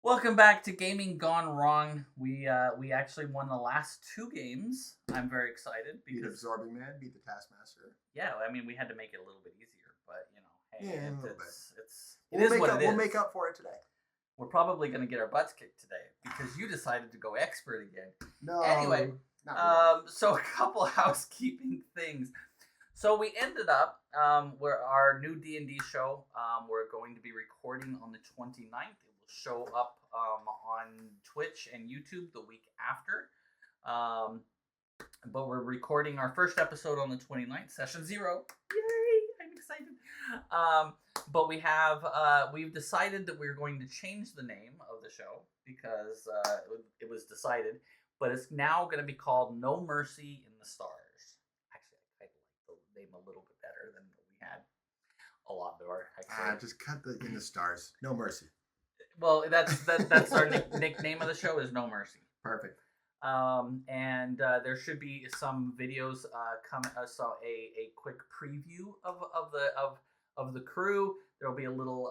Welcome back to Gaming Gone Wrong. We actually won the last two games. I'm very excited Beat because Absorbing Man, beat the Taskmaster. yeah, I mean we had to make it a little bit easier, but hey, Yeah, a little bit. it is what it is. We'll make up for it today. We're probably going to get our butts kicked today because you decided to go expert again. No. Anyway, not really. so a couple housekeeping things. So we ended up where our new D&D show. We're going to be recording on the 29th. It will show up on Twitch and YouTube the week after. But we're recording our first episode on the 29th, session 0. Yay! I'm excited. But we've decided that we're going to change the name of the show because it was decided. But it's now going to be called No Mercy in the Stars. Actually, I like the name a little bit better than we had. A lot more, actually. Just cut the in the stars. No mercy. Well, that's our nickname of the show is No Mercy. Perfect. And there should be some videos coming. So a quick preview of the crew. There'll be a little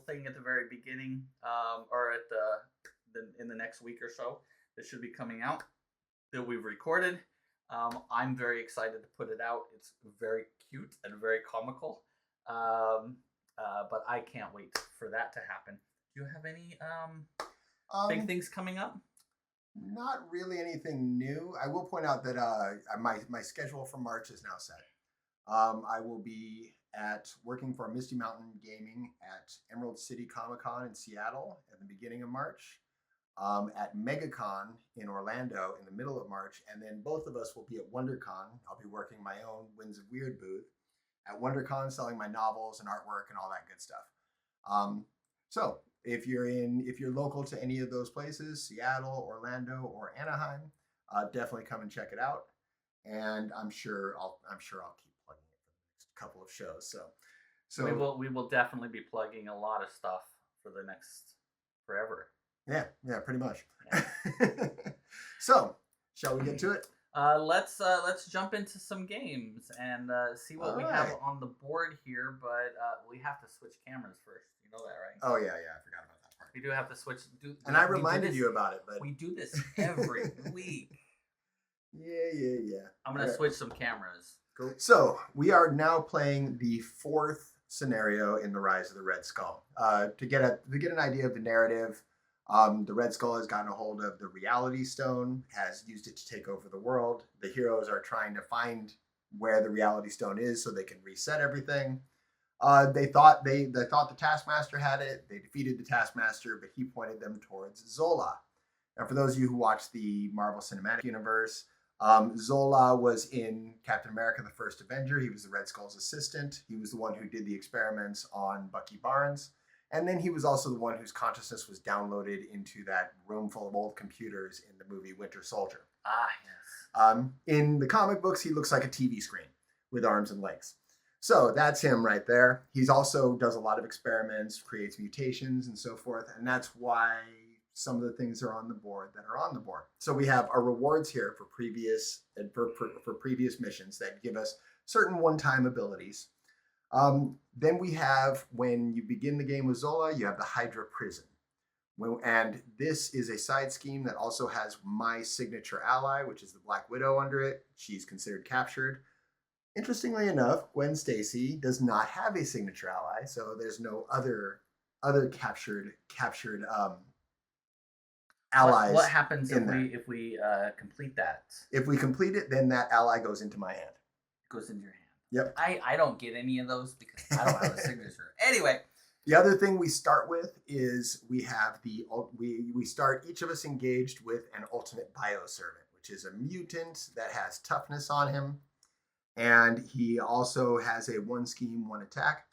thing at the very beginning, or at in the next week or so. That should be coming out that we've recorded. I'm very excited to put it out. It's very cute and very comical. But I can't wait for that to happen. Do you have any big things coming up? Not really anything new. I will point out that my schedule for March is now set. I will be working for Misty Mountain Gaming at Emerald City Comic Con in Seattle at the beginning of March. At MegaCon in Orlando in the middle of March, and then both of us will be at WonderCon. I'll be working my own Winds of Weird booth at WonderCon, selling my novels and artwork and all that good stuff. So if you're local to any of those places, Seattle, Orlando, or Anaheim, definitely come and check it out. And I'm sure I'll keep plugging it for the next couple of shows. So we will definitely be plugging a lot of stuff for the next forever. Yeah, pretty much. Yeah. So, shall we get to it? Let's jump into some games and see what we have on the board here. But we have to switch cameras first. You know that, right? Oh yeah, I forgot about that part. We do have to switch. And I reminded you about it, but we do this every week. Yeah. I'm gonna switch some cameras. Cool. So we are now playing the fourth scenario in the Rise of the Red Skull. To get an idea of the narrative. The Red Skull has gotten a hold of the Reality Stone, has used it to take over the world. The heroes are trying to find where the Reality Stone is so they can reset everything. They thought the Taskmaster had it. They defeated the Taskmaster, but he pointed them towards Zola. Now, for those of you who watch the Marvel Cinematic Universe, Zola was in Captain America: The First Avenger. He was the Red Skull's assistant. He was the one who did the experiments on Bucky Barnes. And then he was also the one whose consciousness was downloaded into that room full of old computers in the movie Winter Soldier. Ah, yes. In the comic books, he looks like a TV screen with arms and legs. So that's him right there. He's also does a lot of experiments, creates mutations and so forth. And that's why some of the things are on the board that are on the board. So we have our rewards here for previous missions that give us certain one-time abilities. Then we have, when you begin the game with Zola, you have the Hydra Prison. And this is a side scheme that also has my signature ally, which is the Black Widow under it. She's considered captured. Interestingly enough, Gwen Stacy does not have a signature ally, so there's no other captured allies. What happens if we complete that? If we complete it, then that ally goes into my hand. Goes into your hand. Yep. I don't get any of those because I don't have a signature. Anyway. The other thing we start with is we have we start each of us engaged with an ultimate bioservant, which is a mutant that has toughness on him. And he also has a one scheme, one attack.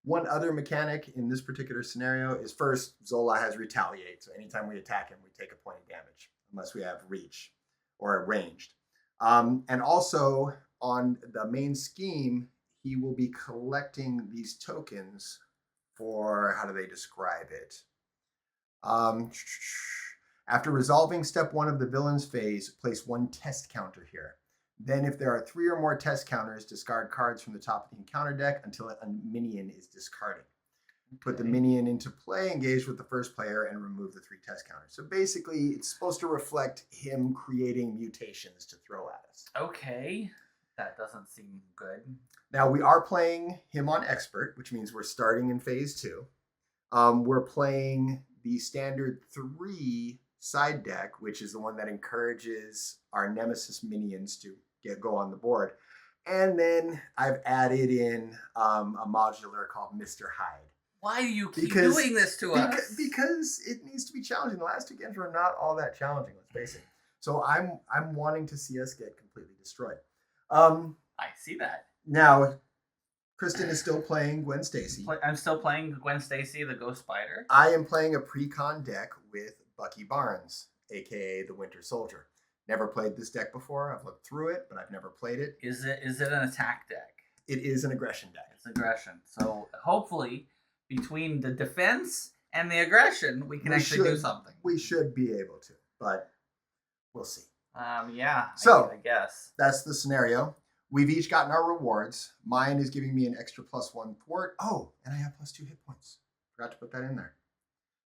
One other mechanic in this particular scenario is first, Zola has retaliate. So anytime we attack him, we take a point of damage, unless we have reach or ranged. And also, on the main scheme, he will be collecting these tokens for, how do they describe it? After resolving step 1 of the villain's phase, place 1 test counter here. Then if there are 3 or more test counters, discard cards from the top of the encounter deck until a minion is discarded. put the Okay. minion into play, engage with the first player, and remove the 3 test counters. So basically, it's supposed to reflect him creating mutations to throw at us. Okay. That doesn't seem good. Now, we are playing him on expert, which means we're starting in phase 2. We're playing the standard 3 side deck, which is the one that encourages our Nemesis minions to go on the board. And then I've added in a modular called Mr. Hyde. Why do you keep Because- doing this to us? Because it needs to be challenging. The last 2 games were not all that challenging, let's face it. So I'm wanting to see us get completely destroyed. I see that. Now, Kristen is still playing Gwen Stacy. I'm still playing Gwen Stacy, the Ghost Spider. I am playing a pre-con deck with Bucky Barnes, aka the Winter Soldier. Never played this deck before. I've looked through it, but I've never played it. Is it an attack deck? It is an aggression deck. It's aggression. So hopefully, between the defense and the aggression, we can We actually do should. something. We should be able to, but we'll see. Yeah. So- I guess. That's the scenario. We've each gotten our rewards. Mine is giving me an extra +1 thwart. Oh, and I have +2 hit points. Forgot to put that in there.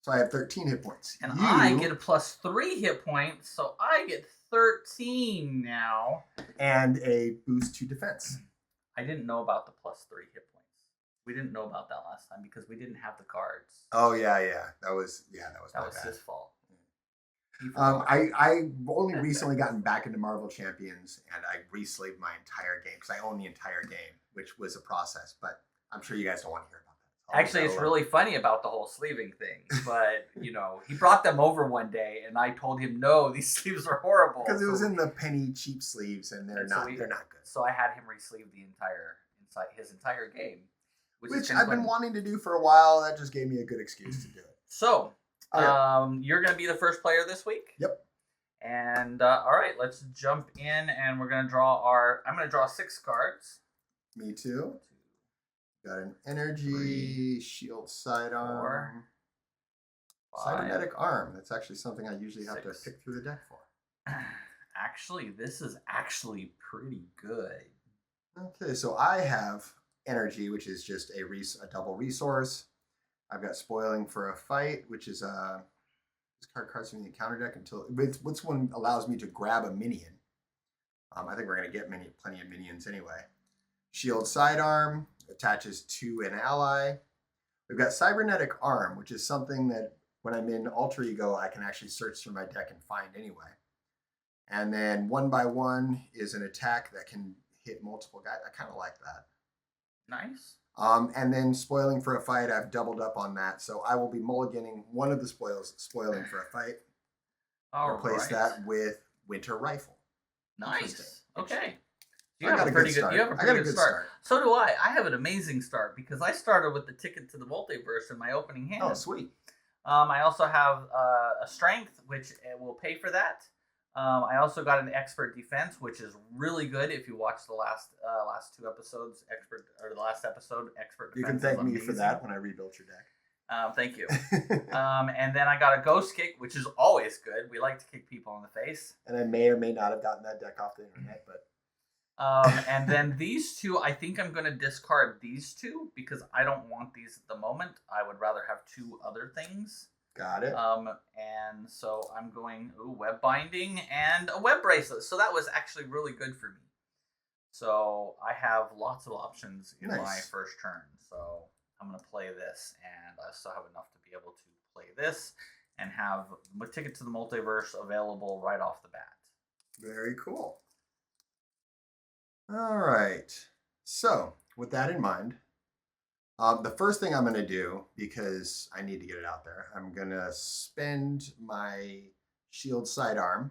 So I have 13 hit points. And I get a +3 hit point, so I get 13 now. and a boost to defense. I didn't know about the +3 hit points. We didn't know about that last time because we didn't have the cards. Oh yeah. That was That my was bad. his fault. He forgot. I've only recently gotten back into Marvel Champions, and I reslaved my entire game because I own the entire game, which was a process. But I'm sure you guys don't want to hear about that. Actually, it's really funny about the whole sleeving thing. But, he brought them over one day, and I told him, no, these sleeves are horrible. because it was So- in the penny cheap sleeves, and they're And so not we- they're not good. So I had him re-sleeve his entire game. Which kinda I've been funny. wanting to do for a while. That just gave me a good excuse to do it. So, Okay. you're going to be the first player this week? Yep. And, all right, let's jump in, and we're going to I'm going to draw 6 cards. Me too. Got an energy, shield sidearm, 5. cybernetic arm. That's actually something I usually have to 6. pick through the deck for. Actually, this is actually pretty good. Okay, so I have energy, which is just a double resource. I've got spoiling for a fight, which is this card's from the counter deck until what's one allows me to grab a minion. I think we're gonna get plenty of minions anyway. Shield sidearm attaches to an ally. We've got cybernetic arm, which is something that when I'm in alter ego, I can actually search through my deck and find anyway. And then 1 by 1 is an attack that can hit multiple guys. I kind of like that. Nice. And then spoiling for a fight, I've doubled up on that. So I will be mulliganing one of the spoiling for a fight. All Replace right. that with Winter Rifle. Nice. Interesting. Okay. You I have got a a pretty good good. start. You have a I pretty got a good good start. start. So do I. I have an amazing start because I started with the ticket to the multiverse in my opening hand. Oh, sweet. I also have a strength, which will pay for that. I also got an expert defense, which is really good. If you watch the last 2 episodes, the last episode, expert defense. You can is thank me for amazing. that when I rebuilt your Thank you. deck. And then I got a ghost kick, which is always good. We like to kick people in the face. And I may or may not have gotten that deck off the internet, but And then these 2, I think I'm going to discard these 2 because I don't want these at the moment. I would rather have 2 other things. got it. And so I'm going web binding and a web bracelet. So that was actually really good for me. So I have lots of options in my Nice. first turn. So I'm going to play this, and I still have enough to be able to play this and have Ticket to the Multiverse available right off the bat. Very cool. All right. So, with that in mind, the first thing I'm going to do, because I need to get it out there, I'm going to spend my shield sidearm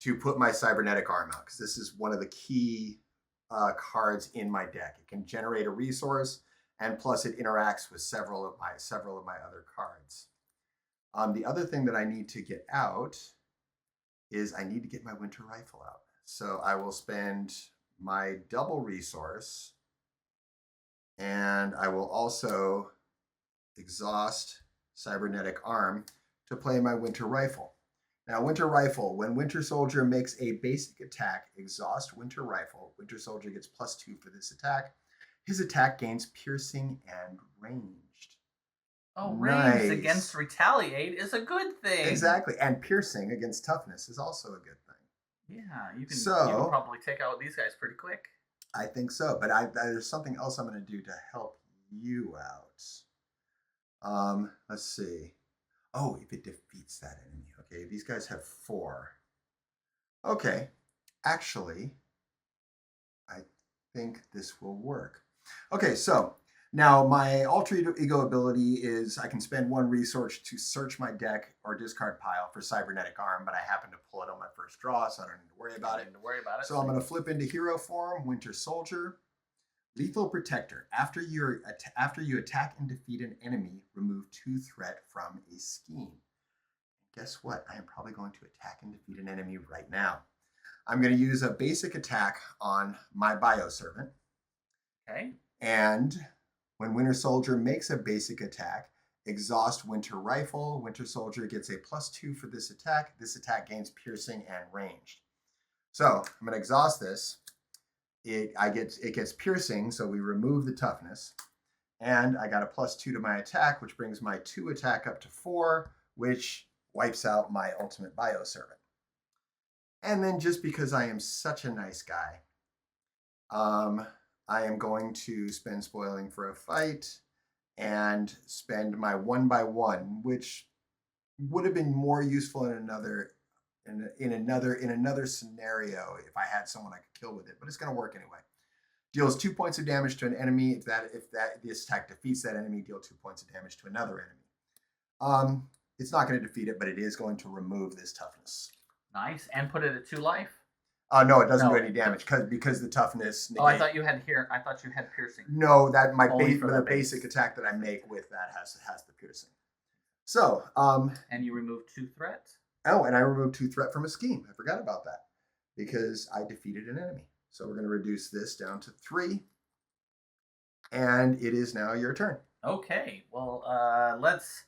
to put my cybernetic arm out, because this is one of the key cards in my deck. It can generate a resource, and plus it interacts with several of my other cards. The other thing that I need to get out is I need to get my winter rifle out. So I will spend my double resource, and I will also exhaust cybernetic arm to play my winter rifle. Now, winter rifle, when Winter Soldier makes a basic attack, exhaust winter rifle, Winter Soldier gets +2 for this attack. His attack gains piercing and ranged. Oh, ranged against Nice. retaliate is a good thing. Exactly. And piercing against toughness is also a good thing. Yeah, you can So probably take out these guys pretty quick. I think so. But there's something else I'm going to do to help you out. Let's see. Oh, if it defeats that enemy. Okay, these guys have 4. Okay, actually, I think this will work. Okay, so now my alter ego ability is I can spend 1 resource to search my deck or discard pile for cybernetic arm, but I happen to pull it on my first draw, so I don't need to worry about Don't it. need to worry about it. So I'm going to flip into hero form, Winter Soldier, Lethal Protector. After you attack and defeat an enemy, remove 2 threat from a scheme. Guess what? I am probably going to attack and defeat an enemy right now. I'm going to use a basic attack on my Bioservant. Okay. And when Winter Soldier makes a basic attack, exhaust Winter Rifle. Winter Soldier gets a +2 for this attack. This attack gains piercing and ranged. So I'm going to exhaust this. It gets piercing, so we remove the toughness. And I got a +2 to my attack, which brings my 2 attack up to 4, which wipes out my ultimate Bioservant. And then just because I am such a nice guy, I am going to spend spoiling for a fight and spend my 1/1, which would have been more useful in another scenario if I had someone I could kill with it, but it's going to work anyway. Deals 2 points of damage to an enemy. If this attack defeats that enemy, deal 2 points of damage to another enemy. It's not going to defeat it, but it is going to remove this toughness. Nice, and put it at 2 life. No, it doesn't do any damage because the toughness. Oh, I thought you had here. I thought you had piercing. No, that the basic attack that I make with that has the piercing. So, and you remove 2 threats. Oh, and I removed 2 threat from a scheme. I forgot about that because I defeated an enemy. So we're going to reduce this down to 3, and it is now your turn. Okay. Well, let's.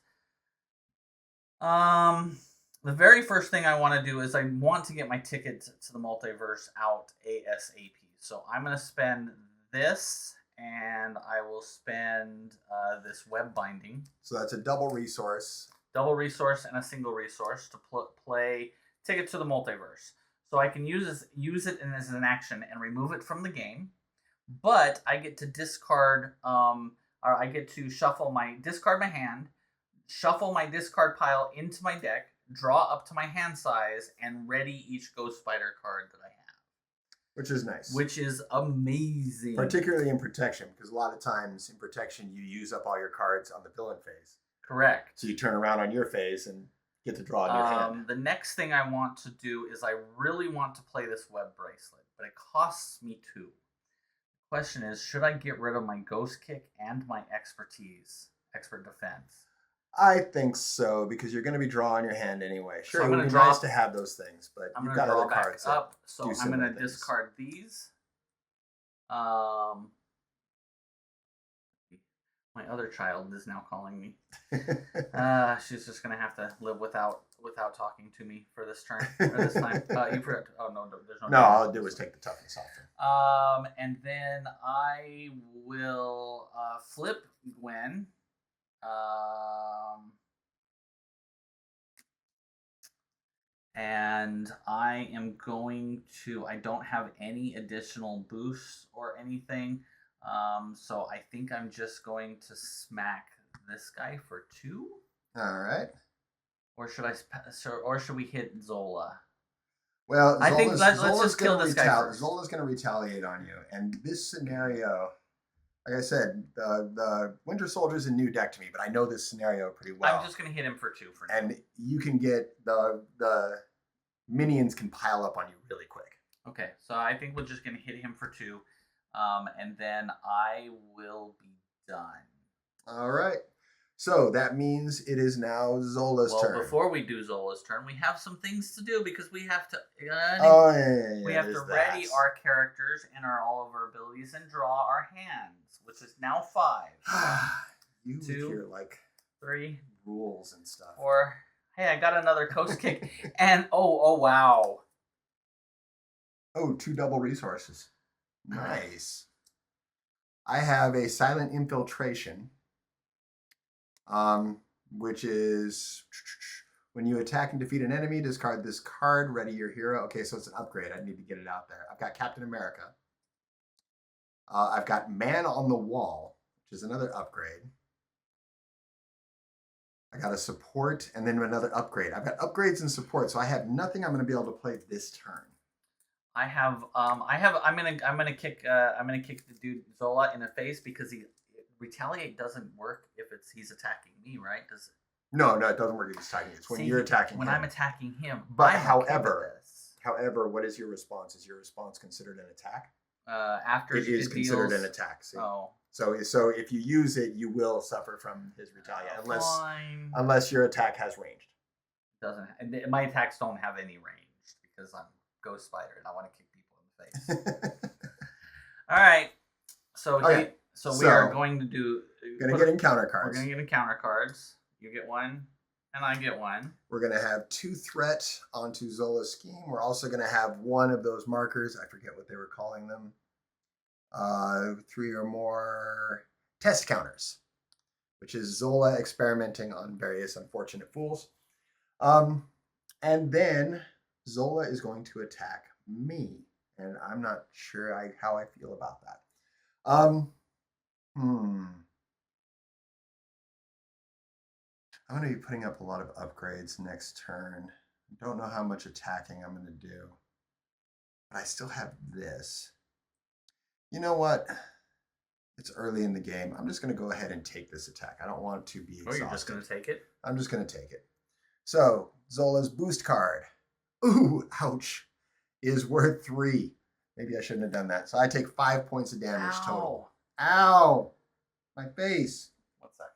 The very first thing I want to do is I want to get my ticket to the multiverse out ASAP. So I'm going to spend this, and I will spend this web binding. So that's a double resource. Double resource and a single resource to play Ticket to the Multiverse. So I can use it as an action and remove it from the game, but I get to discard, or I get to discard my hand, shuffle my discard pile into my deck, draw up to my hand size, and ready each Ghost Spider card that I have. Which is nice. Which is amazing. Particularly in Protection, because a lot of times in Protection you use up all your cards on the villain phase. Correct. So you turn around on your phase and get to draw in your hand. The next thing I want to do is I really want to play this web bracelet, but it costs me 2. The question is, should I get rid of my Ghost Kick and my Expert Defense? I think so, because you're going to be drawing your hand anyway. Sure, so it would be nice to have those things, but you've got other cards up. So I'm going to discard these. My other child is now calling me. She's just gonna have to live without talking to me for this turn or this time. You forgot. Oh no, there's no. No, all I'll do is take the toughness off. And then I will flip Gwen. And I am going to. I don't have any additional boosts or anything. So I think I'm just going to smack this guy for 2. All right. Or should we hit Zola? Well, I think let's just kill this guy first. Zola's going to retaliate on you, and this scenario, like I said, the Winter Soldier's a new deck to me, but I know this scenario pretty well. I'm just going to hit him for 2 for now. And you can get the minions can pile up on you really quick. Okay, so I think we're just going to hit him for 2. And then I will be done. All right. So that means it is now Zola's turn. Well, before we do Zola's turn, we have some things to do because we have to. We have to ready our characters and all of our abilities and draw our hands, which is now 5. You 2, with your 3 rules and stuff. 4. Hey, I got another Ghost Kick, and oh wow. Oh, 2 double resources. Nice. I have a Silent Infiltration. which is when you attack and defeat an enemy, discard this card, ready your hero. Okay, so it's an upgrade. I need to get it out there. I've got Captain America. I've got Man on the Wall, which is another upgrade. I got a support and then another upgrade. I've got upgrades and support, so I have nothing I'm going to be able to play this turn. I'm gonna kick the dude Zola in the face because retaliate doesn't work if he's attacking me, right? Does it? No, it doesn't work if he's attacking you. It's when you're attacking when him. I'm attacking him. But however, what is your response? Is your response considered an attack? After it is considered an attack. See? Oh. So if you use it, you will suffer from his retaliation unless your attack has range. My attacks don't have any range because I'm Ghost Spider and I want to kick people in the face. All right. So we are going to get encounter cards. We're going to get encounter cards. You get one and I get one. We're going to have 2 threat onto Zola's scheme. We're also going to have one of those markers. I forget what they were calling them. 3 or more test counters, which is Zola experimenting on various unfortunate fools. And then Zola is going to attack me, and I'm not sure how I feel about that. I'm going to be putting up a lot of upgrades next turn. Don't know how much attacking I'm going to do, but I still have this. You know what? It's early in the game. I'm just going to go ahead and take this attack. I don't want to be exhausted. Oh, you're just going to take it? I'm just going to take it. So, Zola's boost card, ooh, ouch, is worth 3. Maybe I shouldn't have done that. So I take 5 points of damage total. Ow! My face. 1 second.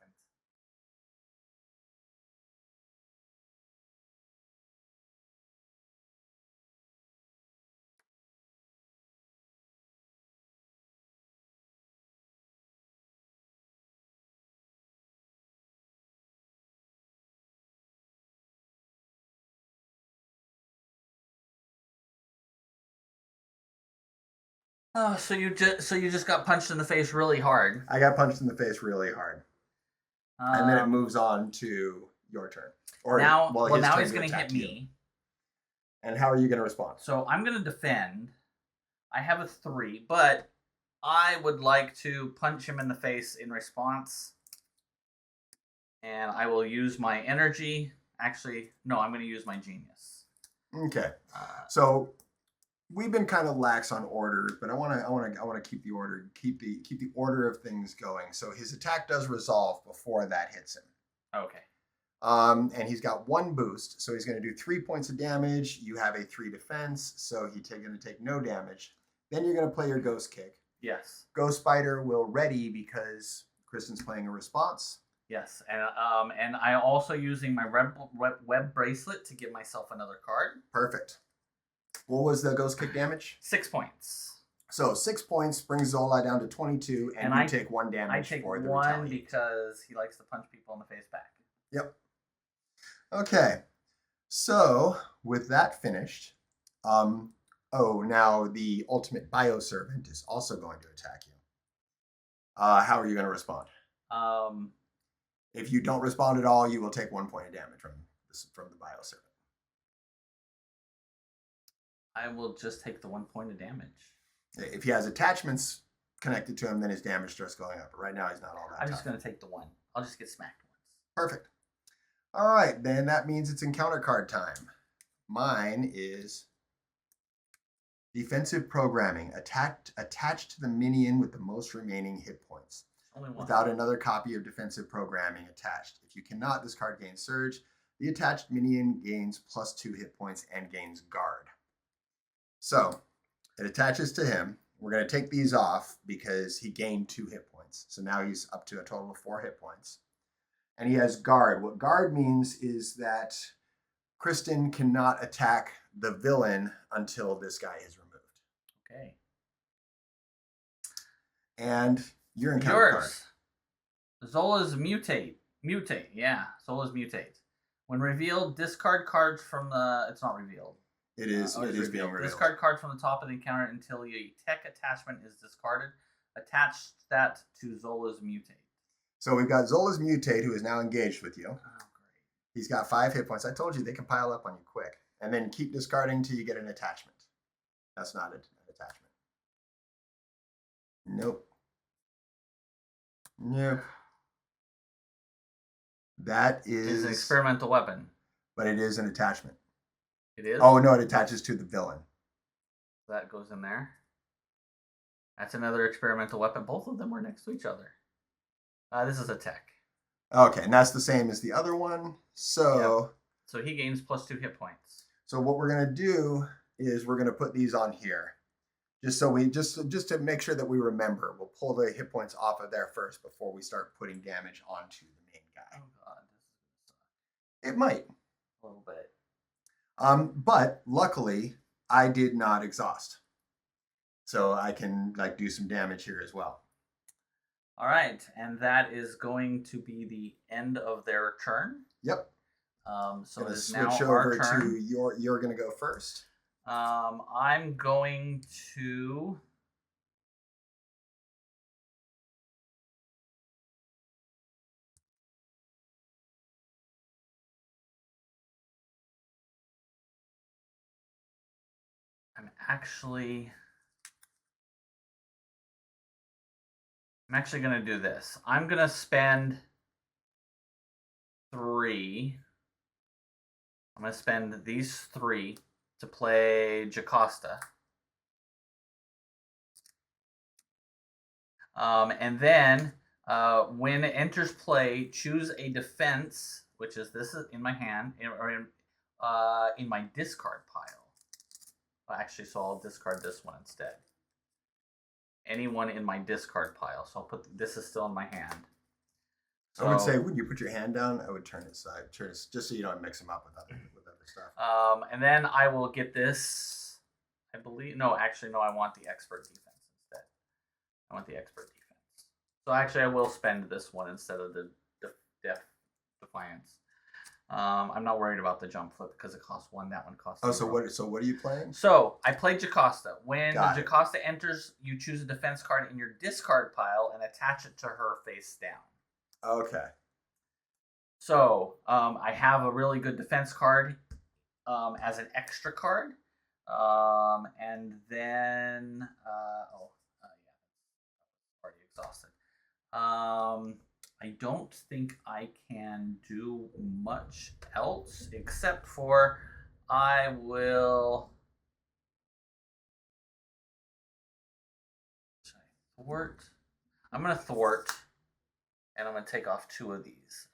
Oh, so you just got punched in the face really hard. I got punched in the face really hard, and then it moves on to your turn. Now he's going to hit me. And how are you going to respond? So I'm going to defend. I have a 3, but I would like to punch him in the face in response, and I will use my energy. Actually, no, I'm going to use my genius. Okay. So we've been kind of lax on order, but I want to keep the order, keep the order of things going. So his attack does resolve before that hits him. Okay. And he's got 1 boost, so he's going to do 3 points of damage. You have a 3 defense, so he's going to take no damage. Then you're going to play your ghost kick. Yes. Ghost Spider will ready because Kristen's playing a response. Yes, and I also using my web bracelet to give myself another card. Perfect. What was the ghost kick damage? 6 points. So 6 points brings Zola down to 22, and you take 1 damage. I take for the 1 because he likes to punch people in the face back. Yep. Okay. So with that finished, now the ultimate bioservant is also going to attack you. How are you going to respond? If you don't respond at all, you will take 1 point of damage from the bioservant. I will just take the 1 point of damage. If he has attachments connected to him, then his damage starts going up. But right now, he's not all that. I'm just going to take the 1. I'll just get smacked once. Perfect. All right, then that means it's encounter card time. Mine is defensive programming. Attached to the minion with the most remaining hit points. Only 1. Without another copy of defensive programming attached. If you cannot, this card gains surge. The attached minion gains +2 hit points and gains guard. So it attaches to him. We're going to take these off because he gained 2 hit points. So now he's up to a total of 4 hit points. And he has guard. What guard means is that Kristen cannot attack the villain until this guy is removed. Okay. And your encounter card. Zola's mutate. Mutate, yeah. Zola's mutate. When revealed, discard cards from the... It's not revealed. It is being revealed. Discard card from the top of the encounter until a tech attachment is discarded. Attach that to Zola's mutate. So we've got Zola's Mutate, who is now engaged with you. Oh, great. He's got 5 hit points. I told you they can pile up on you quick. And then keep discarding until you get an attachment. That's not an attachment. Nope. Nope. That Is an experimental weapon. But it is an attachment. It is? Oh, no, it attaches to the villain. That goes in there. That's another experimental weapon. Both of them were next to each other. This is a tech. Okay, and that's the same as the other one. So, yep. So he gains +2 hit points. So what we're gonna do is we're gonna put these on here, just so we just to make sure that we remember. We'll pull the hit points off of there first before we start putting damage onto the main guy. Oh God, it might a little bit. But luckily I did not exhaust, so I can like do some damage here as well. All right, and that is going to be the end of their turn. Yep. So it's switch now over our turn. to you're going to go first. I'm going to actually going to do this. I'm going to spend 3. I'm going to spend these 3 to play Jocasta. And then when it enters play, choose a defense, which is this is in my hand, or in my discard pile. Actually, so I'll discard this one instead. Anyone in my discard pile. So I'll put this is still in my hand. So, I would say when you put your hand down, I would turn it side, just so you don't mix them up with other stuff. And then I will get this. I believe no, actually no. I want the expert defense instead. I want the expert defense. So actually, I will spend this one instead of the defiance. I'm not worried about the jump flip because it costs 1. That one costs. Oh, 0. So what are you playing? So I played Jocasta. When Jocasta enters, you choose a defense card in your discard pile and attach it to her face down. Okay. So I have a really good defense card as an extra card, and then already exhausted. I don't think I can do much else except for I will thwart. I'm gonna thwart, and I'm gonna take off 2 of these.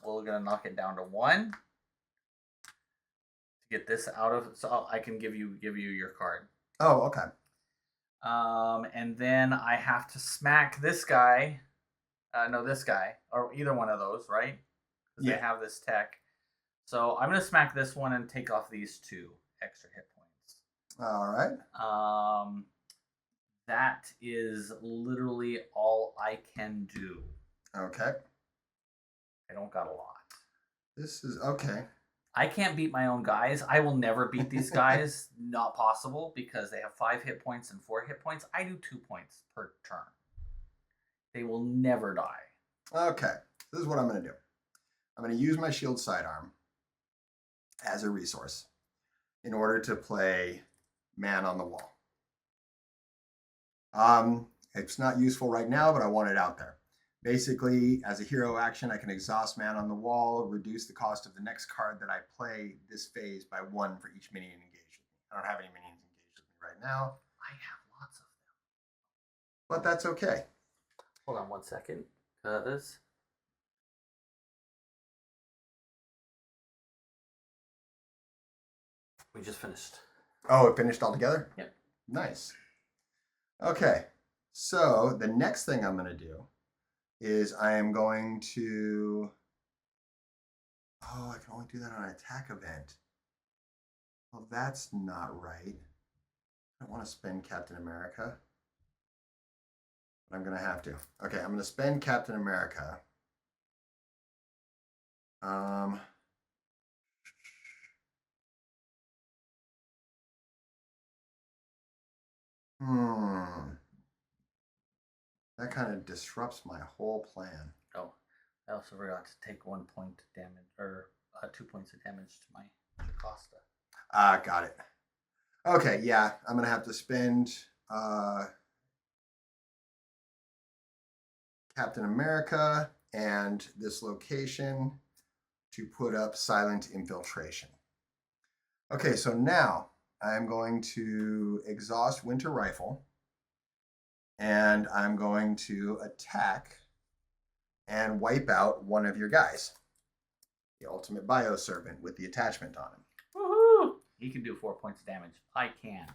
We're gonna knock it down to 1 to get this out of. So I can give you your card. Oh, okay. And then I have to smack this guy. No, this guy, or either one of those, right? Because they have this tech. So I'm going to smack this one and take off these 2 extra hit points. All right. That is literally all I can do. Okay. I don't got a lot. This is okay. I can't beat my own guys. I will never beat these guys. Not possible, because they have 5 hit points and 4 hit points. I do 2 points per turn. They will never die. Okay. This is what I'm going to do. I'm going to use my shield sidearm as a resource in order to play Man on the Wall. It's not useful right now, but I want it out there. Basically, as a hero action, I can exhaust Man on the Wall, reduce the cost of the next card that I play this phase by 1 for each minion engaged with me. I don't have any minions engaged with me right now. I have lots of them. But that's okay. Hold on 1 second. This. We just finished. Oh, it finished altogether? Yep. Nice. Okay. So the next thing I'm going to do is I am going to... Oh, I can only do that on an attack event. Well, that's not right. I don't want to spend Captain America. But I'm going to have to. Okay, I'm going to spend Captain America. That kind of disrupts my whole plan. Oh, I also forgot to take 1 point damage or 2 points of damage to my Jocasta. Got it. Okay, yeah, I'm gonna have to spend Captain America and this location to put up silent infiltration. Okay, so now I'm going to exhaust Winter Rifle and I'm going to attack and wipe out one of your guys, the Ultimate Bioservant with the attachment on him. Woohoo! He can do 4 points of damage. I can't.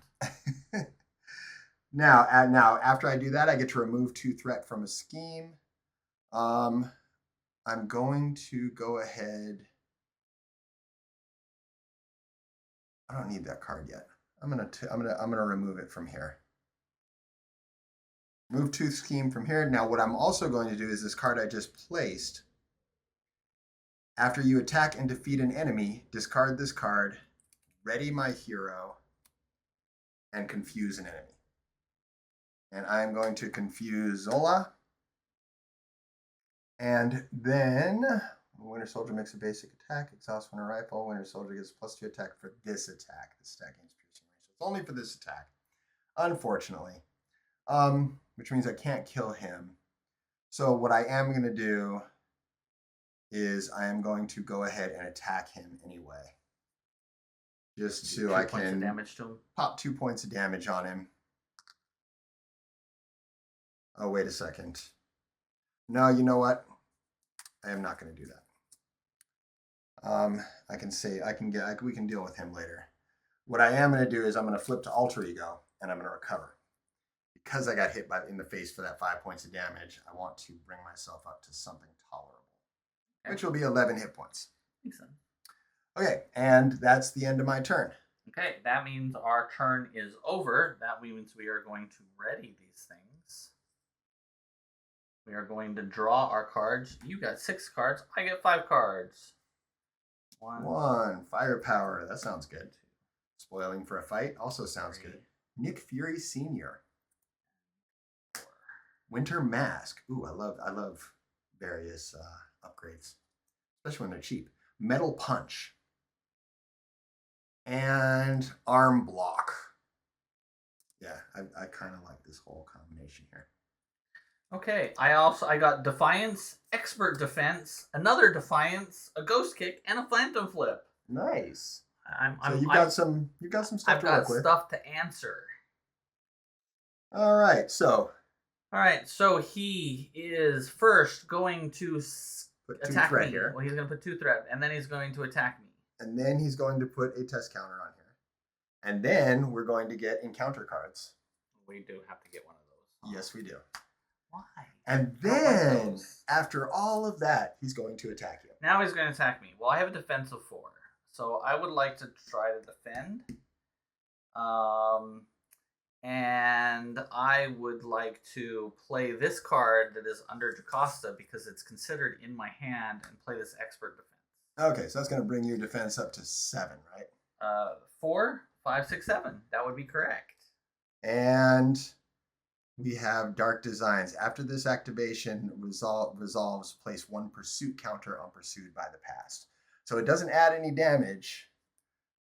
Now, after I do that, I get to remove 2 threat from a scheme. I'm going to go ahead. I don't need that card yet. I'm gonna remove it from here. Move 2 scheme from here. Now, what I'm also going to do is this card I just placed. After you attack and defeat an enemy, discard this card, ready my hero, and confuse an enemy. And I'm going to confuse Zola. And then Winter Soldier makes a basic attack, exhaust Winter Rifle. Winter Soldier gets +2 attack for this attack. This attack gains piercing range. So it's only for this attack, unfortunately. Which means I can't kill him. So what I am going to do is I am going to go ahead and attack him anyway. Just so I can damage to him. Pop 2 points of damage on him. Oh, wait a second. No, you know what? I am not going to do that. We can deal with him later. What I am going to do is I'm going to flip to Alter Ego and I'm going to recover. Because I got hit in the face for that 5 points of damage, I want to bring myself up to something tolerable, which will be 11 hit points. Makes sense. Okay, and that's the end of my turn. Okay, that means our turn is over. That means we are going to ready these things. We are going to draw our cards. You got 6 cards. I get 5 cards. One. Firepower. That sounds good. Spoiling for a fight also sounds good. Nick Fury Sr. Winter Mask. Ooh, I love various upgrades, especially when they're cheap. Metal Punch. And Arm Block. Yeah, I kind of like this whole combination here. Okay, I got Defiance, Expert Defense, another Defiance, a Ghost Kick, and a Phantom Flip. Nice. So you've got some stuff to work with. I've got stuff to answer. All right, so he is first going to attack me. Here. Well, he's going to put 2 threat, and then he's going to attack me. And then he's going to put a test counter on here. And then we're going to get encounter cards. We do have to get one of those. Yes, we do. Why? And then, after all of that, he's going to attack you. Now he's going to attack me. Well, I have a defense of 4. So I would like to try to defend. And I would like to play this card that is under Jocasta because it's considered in my hand and play this Expert Defense. Okay, so that's going to bring your defense up to 7, right? 4, 5, 6, 7. That would be correct. And we have Dark Designs. After this activation resolves, place 1 pursuit counter on pursued by the past. So it doesn't add any damage,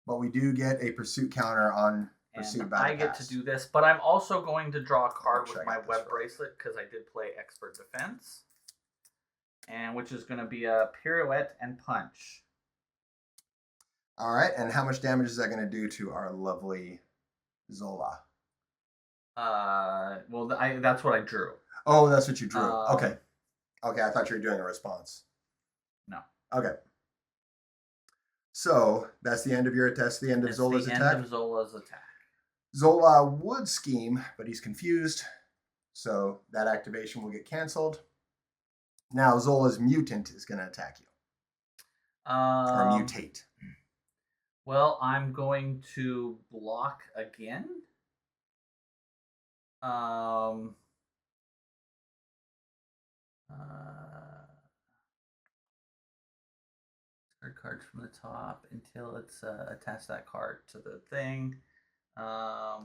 but we do get a pursuit counter on pursued by the past. I get to do this, but I'm also going to draw a card with my web bracelet because I did play Expert Defense. And which is going to be a Pirouette and Punch. All right, and how much damage is that going to do to our lovely Zola? Well, that's what I drew. Oh, that's what you drew. Okay, I thought you were doing a response. No. Okay. So that's the end of your attack. That's the end of Zola's attack. End of Zola's attack. Zola would scheme, but he's confused, so that activation will get canceled. Now Zola's mutant is going to attack you. Or mutate. Well, I'm going to block again. Cards from the top until it's attached that card to the thing.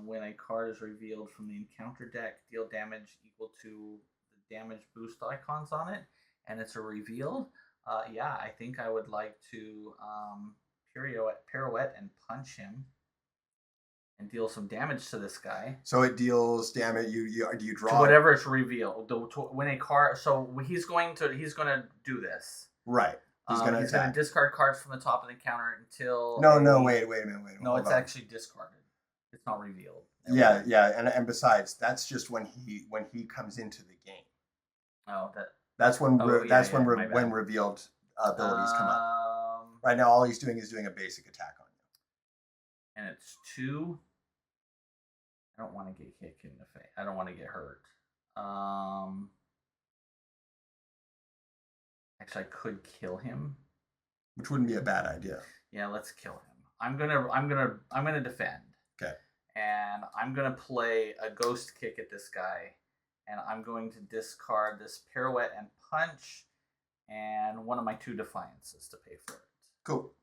When a card is revealed from the encounter deck, deal damage equal to the damage boost icons on it. and it's a revealed, yeah, I think I would like to pirouette and punch him and deal some damage to this guy. So it deals damage. Do you draw To whatever it's revealed. When a card, so he's going to do this. Right. He's going to He's going to discard cards from the top of the counter until. No, wait a minute. No, it's actually discarded. It's not revealed. Yeah, and besides, that's just when he comes into the game. Oh, that's when when revealed abilities come up. Right now, all he's doing is doing a basic attack on you. And it's 2. I don't want to get hit in the face. I don't want to get hurt. Actually, I could kill him, which wouldn't be a bad idea. Yeah, let's kill him. I'm gonna defend. Okay. And I'm gonna play a ghost kick at this guy, and I'm going to discard this pirouette and punch, and one of my 2 defiances to pay for it. Cool.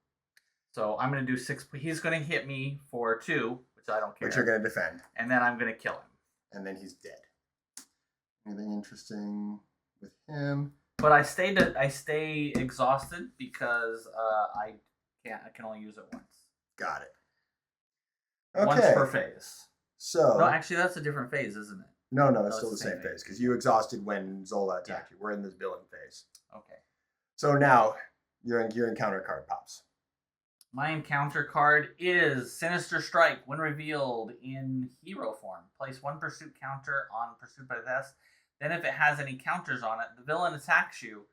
So I'm gonna do 6. He's gonna hit me for 2, which I don't care. Which you're gonna defend. And then I'm gonna kill him. And then he's dead. Anything interesting with him? But I stay exhausted because I can only use it once. Got it. Okay. Once per phase. So no, actually that's a different phase, isn't it? No, it's still the same phase because you exhausted when Zola attacked you. We're in this villain phase. Okay. So now your encounter card pops. My encounter card is Sinister Strike. When revealed in hero form, place 1 pursuit counter on pursuit by this. Then if it has any counters on it, the villain attacks you.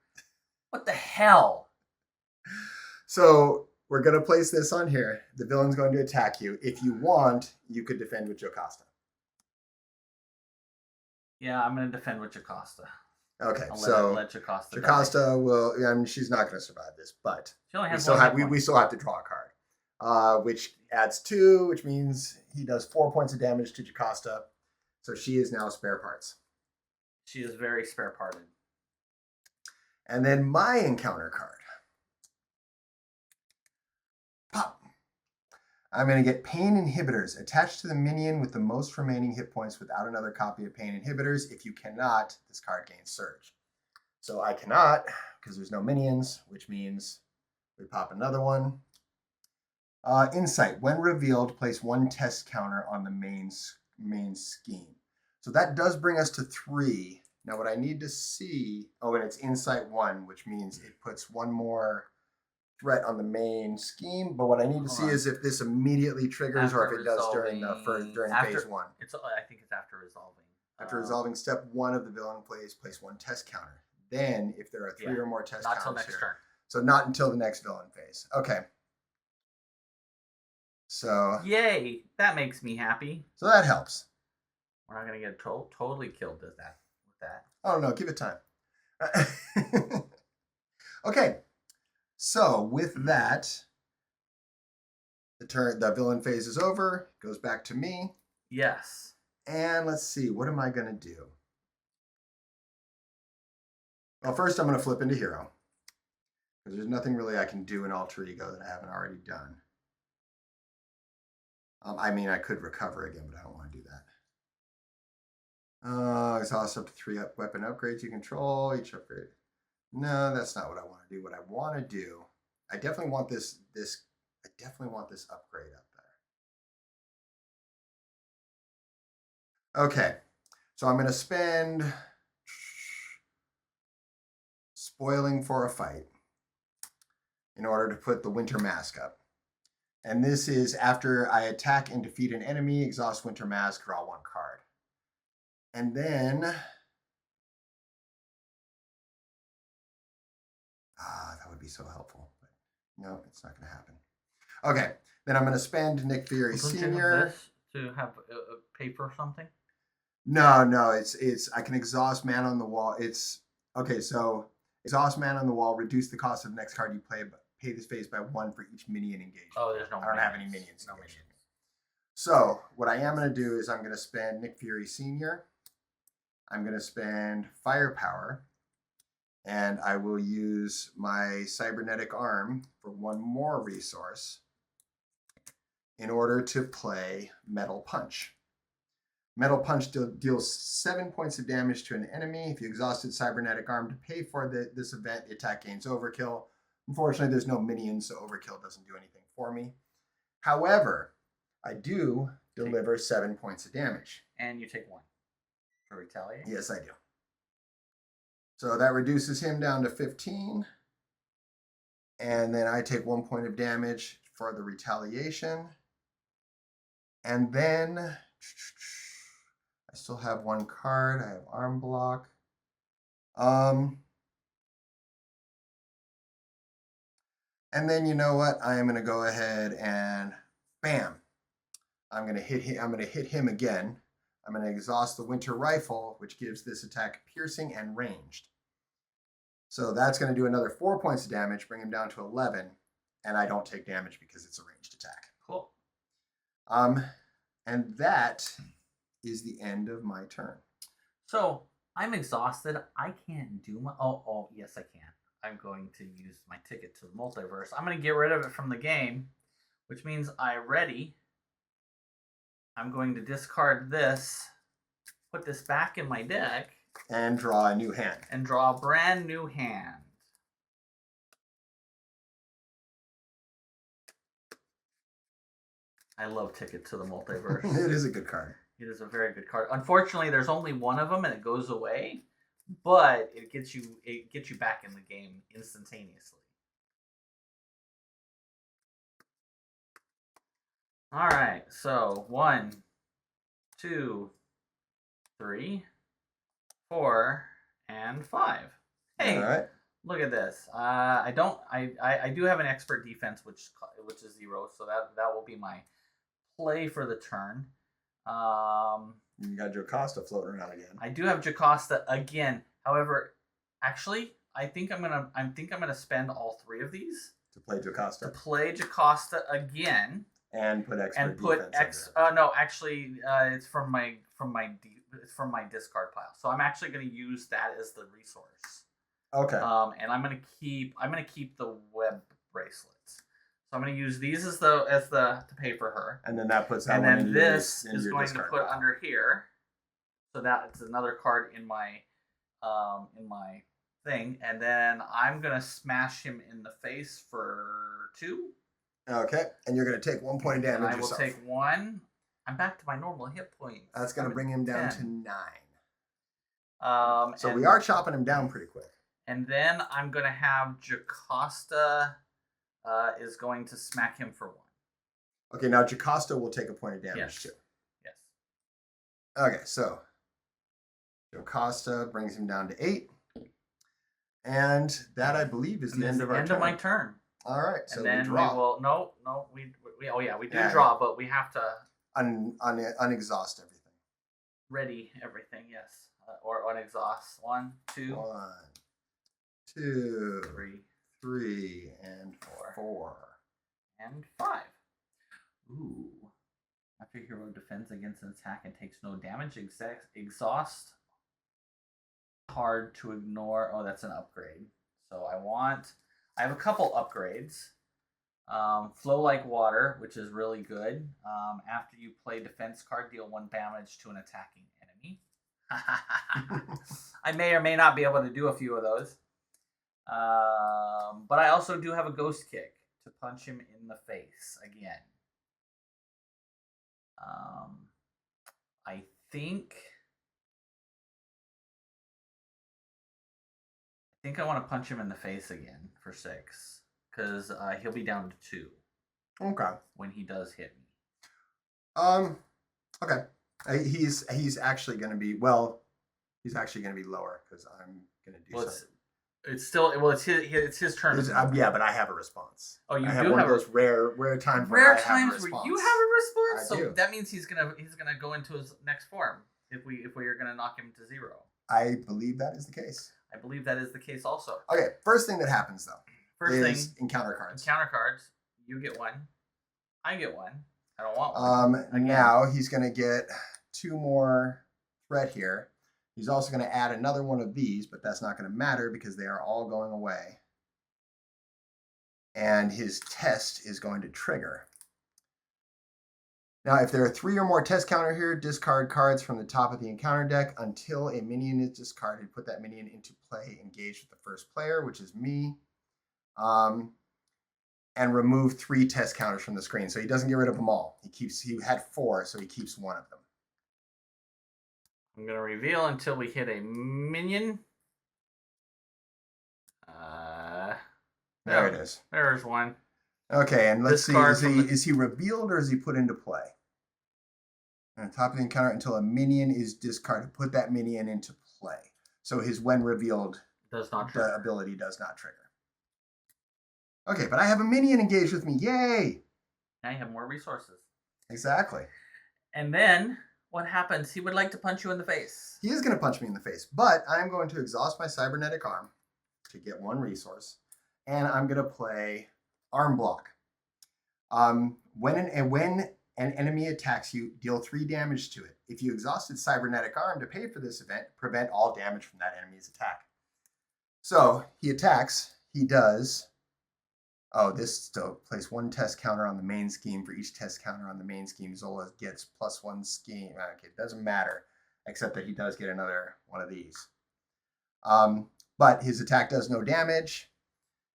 What the hell? So we're going to place this on here. The villain's going to attack you. If you want, you could defend with Jocasta. Yeah, I'm going to defend with Jocasta. Okay, I'll let Jocasta will. I mean, she's not going to survive this, but she only has we still have to draw a card, which adds 2, which means he does 4 points of damage to Jocasta. So she is now spare parts. She is very spare parted. And then my encounter card. Pop. I'm going to get Pain Inhibitors attached to the minion with the most remaining hit points without another copy of Pain Inhibitors. If you cannot, this card gains Surge. So I cannot because there's no minions, which means we pop another one. Insight. When revealed, place 1 test counter on the main scheme. So that does bring us to 3. Now what I need to see, and it's Insight 1, which means it puts 1 more threat on the main scheme. But what I need to see is if this immediately triggers or if it does during phase 1. I think it's after resolving. After resolving step 1 of the villain phase, place 1 test counter. Then if there are 3 or more test counters not till next turn. So not until the next villain phase. Okay. So yay, that makes me happy. So that helps. We're not gonna get totally killed with that. Oh no, give it time. Okay, so with that, the villain phase is over. Goes back to me. Yes. And let's see, what am I gonna do? Well, first I'm gonna flip into hero because there's nothing really I can do in Alter Ego that I haven't already done. I mean, I could recover again, but I don't want to do that. Exhaust up to 3 weapon upgrades you control. Each upgrade. No, that's not what I want to do. What I want to do, I definitely want this. I definitely want this upgrade up there. Okay, so I'm going to spend spoiling for a fight in order to put the Winter Mask up. And this is after I attack and defeat an enemy, exhaust Winter Mask, draw 1 card. And then, that would be so helpful. But no, it's not going to happen. Okay, then I'm going to spend Nick Fury Sr. To have pay for something? No, it's I can exhaust Man on the Wall. It's okay. So exhaust Man on the Wall, reduce the cost of the next card you play, but pay this phase by 1 for each minion engaged. Oh, there's no. I don't have any minions. No minions. So what I am going to do is I'm going to spend Nick Fury Sr. I'm going to spend Firepower, and I will use my Cybernetic Arm for 1 more resource in order to play Metal Punch. Metal Punch deals 7 points of damage to an enemy. If you exhausted Cybernetic Arm to pay for this event, the attack gains Overkill. Unfortunately, there's no minions, so Overkill doesn't do anything for me. However, I do deliver 7 points of damage. And you take 1 for retaliate. Yes, I do. So that reduces him down to 15. And then I take 1 point of damage for the retaliation. And then I still have 1 card. I have arm block. And then you know what? I am going to go ahead and bam. I'm going to hit him again. I'm going to exhaust the Winter Rifle, which gives this attack piercing and ranged. So that's going to do another 4 points of damage, bring him down to 11, and I don't take damage because it's a ranged attack. Cool. And that is the end of my turn. So I'm exhausted. I can't do my. Oh, yes, I can. I'm going to use my ticket to the multiverse. I'm going to get rid of it from the game, which means I'm ready. I'm going to discard this, put this back in my deck, and draw a new hand. And draw a brand new hand. I love Ticket to the Multiverse. It is a good card. It is a very good card. Unfortunately, there's only one of them and it goes away, but it gets you back in the game instantaneously. All right, so 1, 2, 3, 4, and 5. Hey, all right. Look at this. I do have an expert defense, which is 0, so that will be my play for the turn. You got Jocasta floating around again. I do have Jocasta again. However, actually, I think I'm gonna spend all 3 of these to play Jocasta. To play Jocasta again. And put expert and put defense no, actually, it's from my discard pile. So I'm actually going to use that as the resource. Okay. And I'm going to keep the web bracelets. So I'm going to use these as the to pay for her. And then that puts that. And one then in this in is your going to put pile. under here. So that's another card in my thing. And then I'm going to smash him in the face for 2. Okay, and you're going to take 1 point of damage. And I will take 1. I'm back to my normal hit points. That's going to bring him down to 9. So and we are chopping him down pretty quick. And then I'm going to have Jocasta is going to smack him for 1. Okay, now Jocasta will take a point of damage Yes. too. Yes. Okay, so Jocasta brings him down to 8. And that, I believe, is the end of our turn. End of my turn. All right, so and then we draw. We will we do draw, but we have to unexhaust everything. Ready everything, yes, or unexhaust. 1, 2, 1, 2, 3, and 4, and 5. Ooh! After hero defends against an attack and takes no damage, exhaust. Hard to ignore. Oh, that's an upgrade. So I have a couple upgrades. Flow like water, which is really good. After you play defense card, deal 1 damage to an attacking enemy. I may or may not be able to do a few of those. But I also do have a ghost kick to punch him in the face again. I think I want to punch him in the face again for 6, because he'll be down to 2. Okay. When he does hit me. Okay. He's actually going to be he's actually going to be lower because I'm going to do something. It's his turn. Yeah, but I have a response. Oh, you I have do one have of those rare times where you have a response. I so do. That means he's gonna go into his next form if we are gonna knock him to 0. I believe that is the case. I believe that is the case also. Okay, first thing that happens though. First thing, encounter cards. Encounter cards. You get 1. I get 1. I don't want 1. Now he's gonna get 2 more threat here. He's also going to add another one of these, but that's not going to matter because they are all going away. And his test is going to trigger. Now, if there are 3 or more test counter here, discard cards from the top of the encounter deck until a minion is discarded. Put that minion into play, engaged with the first player, which is me, and remove 3 test counters from the screen. So he doesn't get rid of them all. He had 4, so he keeps 1 of them. I'm gonna reveal until we hit a minion. There it is. There's one. Okay, and let's see. Discard Is he revealed or is he put into play? On top of the encounter until a minion is discarded. Put that minion into play. So his when revealed does not trigger. The ability does not trigger. Okay, but I have a minion engaged with me. Yay! Now you have more resources. Exactly. And then what happens? He would like to punch you in the face. He is going to punch me in the face, but I'm going to exhaust my cybernetic arm to get 1 resource, and I'm going to play arm block. When an enemy attacks you, deal 3 damage to it. If you exhausted cybernetic arm to pay for this event, prevent all damage from that enemy's attack. So he attacks. He does. Oh, this still place 1 test counter on the main scheme. For each test counter on the main scheme, Zola gets +1 scheme. Okay, it doesn't matter, except that he does get another one of these. But his attack does no damage,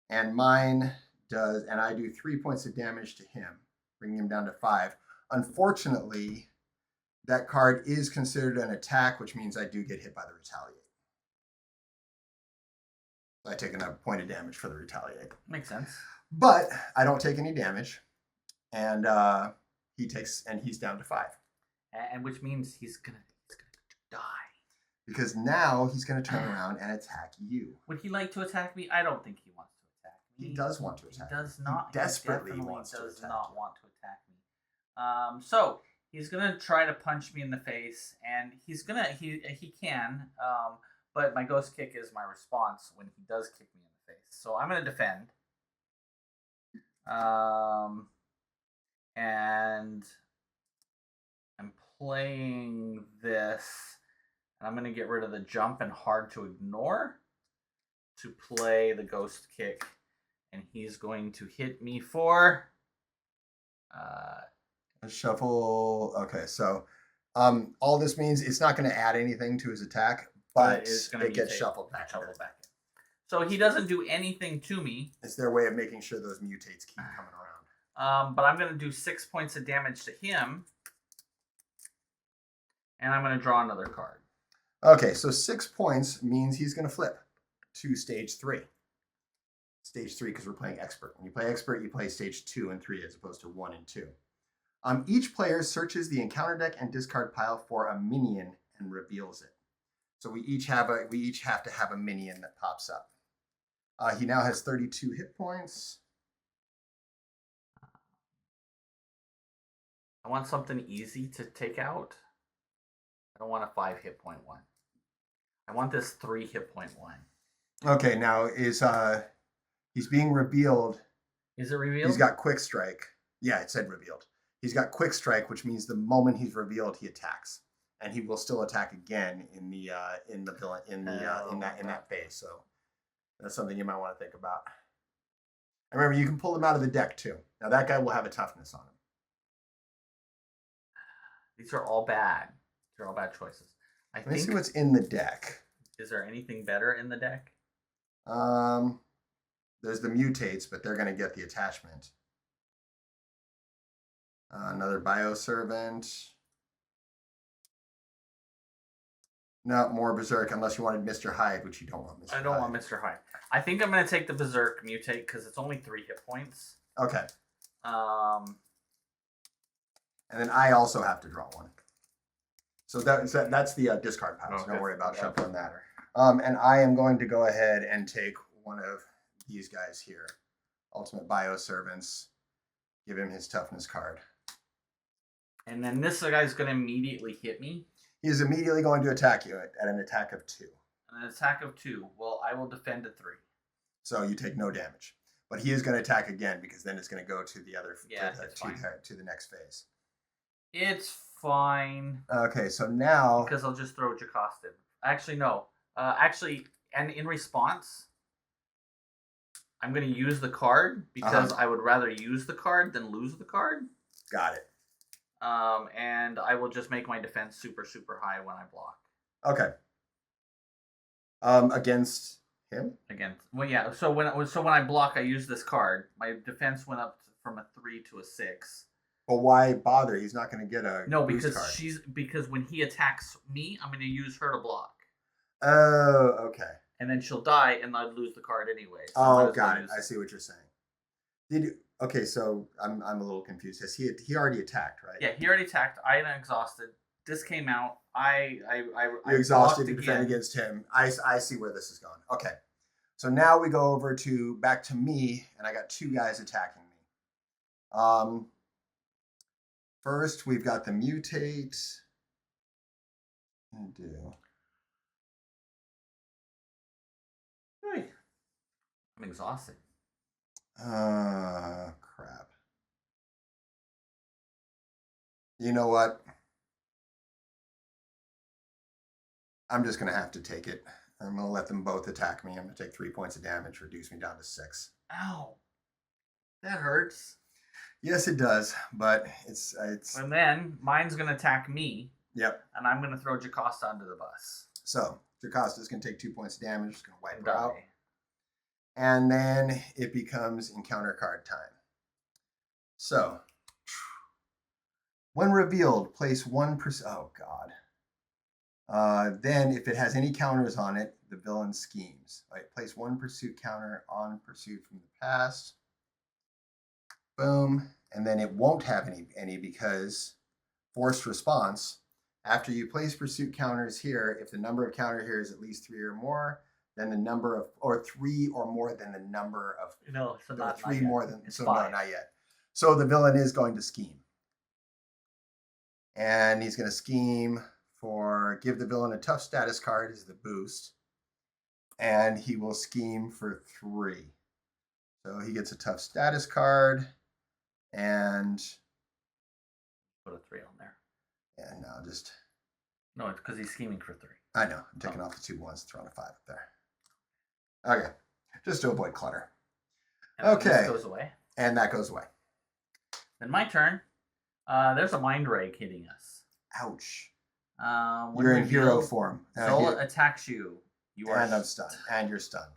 and mine does, and I do 3 points of damage to him, bringing him down to 5. Unfortunately, that card is considered an attack, which means I do get hit by the retaliate. I take a point of damage for the retaliate. Makes sense. But I don't take any damage, and he's down to 5. And which means he's gonna die. Because now he's going to turn around and attack you. Would he like to attack me? I don't think he wants to attack me. He does want to attack. He does not. He desperately he wants to attack. does not want to attack me. So he's gonna try to punch me in the face, and he can. But my ghost kick is my response when he does kick me in the face. So I'm gonna defend. And I'm playing this. And I'm going to get rid of the jump and hard to ignore to play the ghost kick. And he's going to hit me for... Shuffle. Okay, so all this means it's not going to add anything to his attack, but it gets shuffled back. So he doesn't do anything to me. It's their way of making sure those mutates keep coming around. But I'm going to do 6 points of damage to him. And I'm going to draw another card. Okay, so 6 points means he's going to flip to stage 3. Stage 3 because we're playing expert. When you play expert, you play stage 2 and 3 as opposed to 1 and 2. Each player searches the encounter deck and discard pile for a minion and reveals it. So we each have to have a minion that pops up. He now has 32 hit points. I want something easy to take out. I don't want a 5 hit point one. I want this 3 hit point one. Okay, now he's being revealed. Is it revealed? He's got quick strike. Yeah, it said revealed. He's got quick strike, which means the moment he's revealed, he attacks, and he will still attack again in that phase. So that's something you might want to think about. And remember, you can pull him out of the deck too. Now that guy will have a toughness on him. These are all bad. They're all bad choices. Let me see what's in the deck. Is there anything better in the deck? There's the mutates, but they're going to get the attachment. Another bioservant. No, more berserk, unless you wanted Mr. Hyde, which you don't want Mr. Hyde. I don't want Mr. Hyde. I think I'm going to take the berserk mutate because it's only 3 hit points. Okay. And then I also have to draw one. So that's the discard pile. So don't worry about shuffling that. And I am going to go ahead and take one of these guys here. Ultimate Bioservants. Give him his toughness card. And then this guy's going to immediately hit me. He is immediately going to attack you at an attack of 2. An attack of 2. Well, I will defend at 3. So you take no damage. But he is going to attack again because then it's going to go to the other to the next phase. It's fine. Okay, so now because I'll just throw Jocosted. Actually, no. And in response, I'm going to use the card because I would rather use the card than lose the card. Got it. And I will just make my defense super super high when I block. Okay. Against him? Again, well, yeah. So when I block, I use this card. My defense went up from a 3 to a 6. Well, why bother? He's not going to get a No, boost because card. because when he attacks me, I'm going to use her to block, Oh, okay. and then she'll die, and I'd lose the card anyway. So Oh, got it. I see what you're saying. Did you? Okay, so I'm a little confused. Has he already attacked, right? Yeah, he already attacked. I am exhausted. This came out. I You exhausted to blocked defend again. against him. I see where this is going. Okay, so now we go over to back to me, and I got two guys attacking me. First we've got the mutate. And do. Hey, I'm exhausted. Crap. You know what? I'm just gonna have to take it. I'm gonna let them both attack me. I'm gonna take 3 points of damage, reduce me down to 6. Ow, that hurts. Yes, it does, but it's. And then mine's gonna attack me, Yep. and I'm gonna throw Jocasta under the bus. So Jocasta's gonna take 2 points of damage. It's gonna wipe And her out, die. and then it becomes encounter card time. So when revealed, place 1%. Oh God. Then, if it has any counters on it, the villain schemes. Right, place 1 pursuit counter on pursuit from the past. Boom, and then it won't have any because forced response. After you place pursuit counters here, if the number of counter here is at least 3 or more, then the number of 3 or more than the number of No, so not 3 not more yet. than It's so 5. no, not yet. So the villain is going to scheme, and he's going to scheme for give the villain a tough status card as the boost, and he will scheme for 3. So he gets a tough status card, and Put a 3 on there. yeah, no, just No, it's because he's scheming for 3. I know I'm taking off the 2 1s, throwing a 5 up there. Okay, just to avoid clutter. And then Okay. this goes away. And that goes away. Then my turn. There's a mind rag hitting us. Ouch. When You're in hero revealed, form. Zola attacks you. You are and I'm stunned. And you're stunned.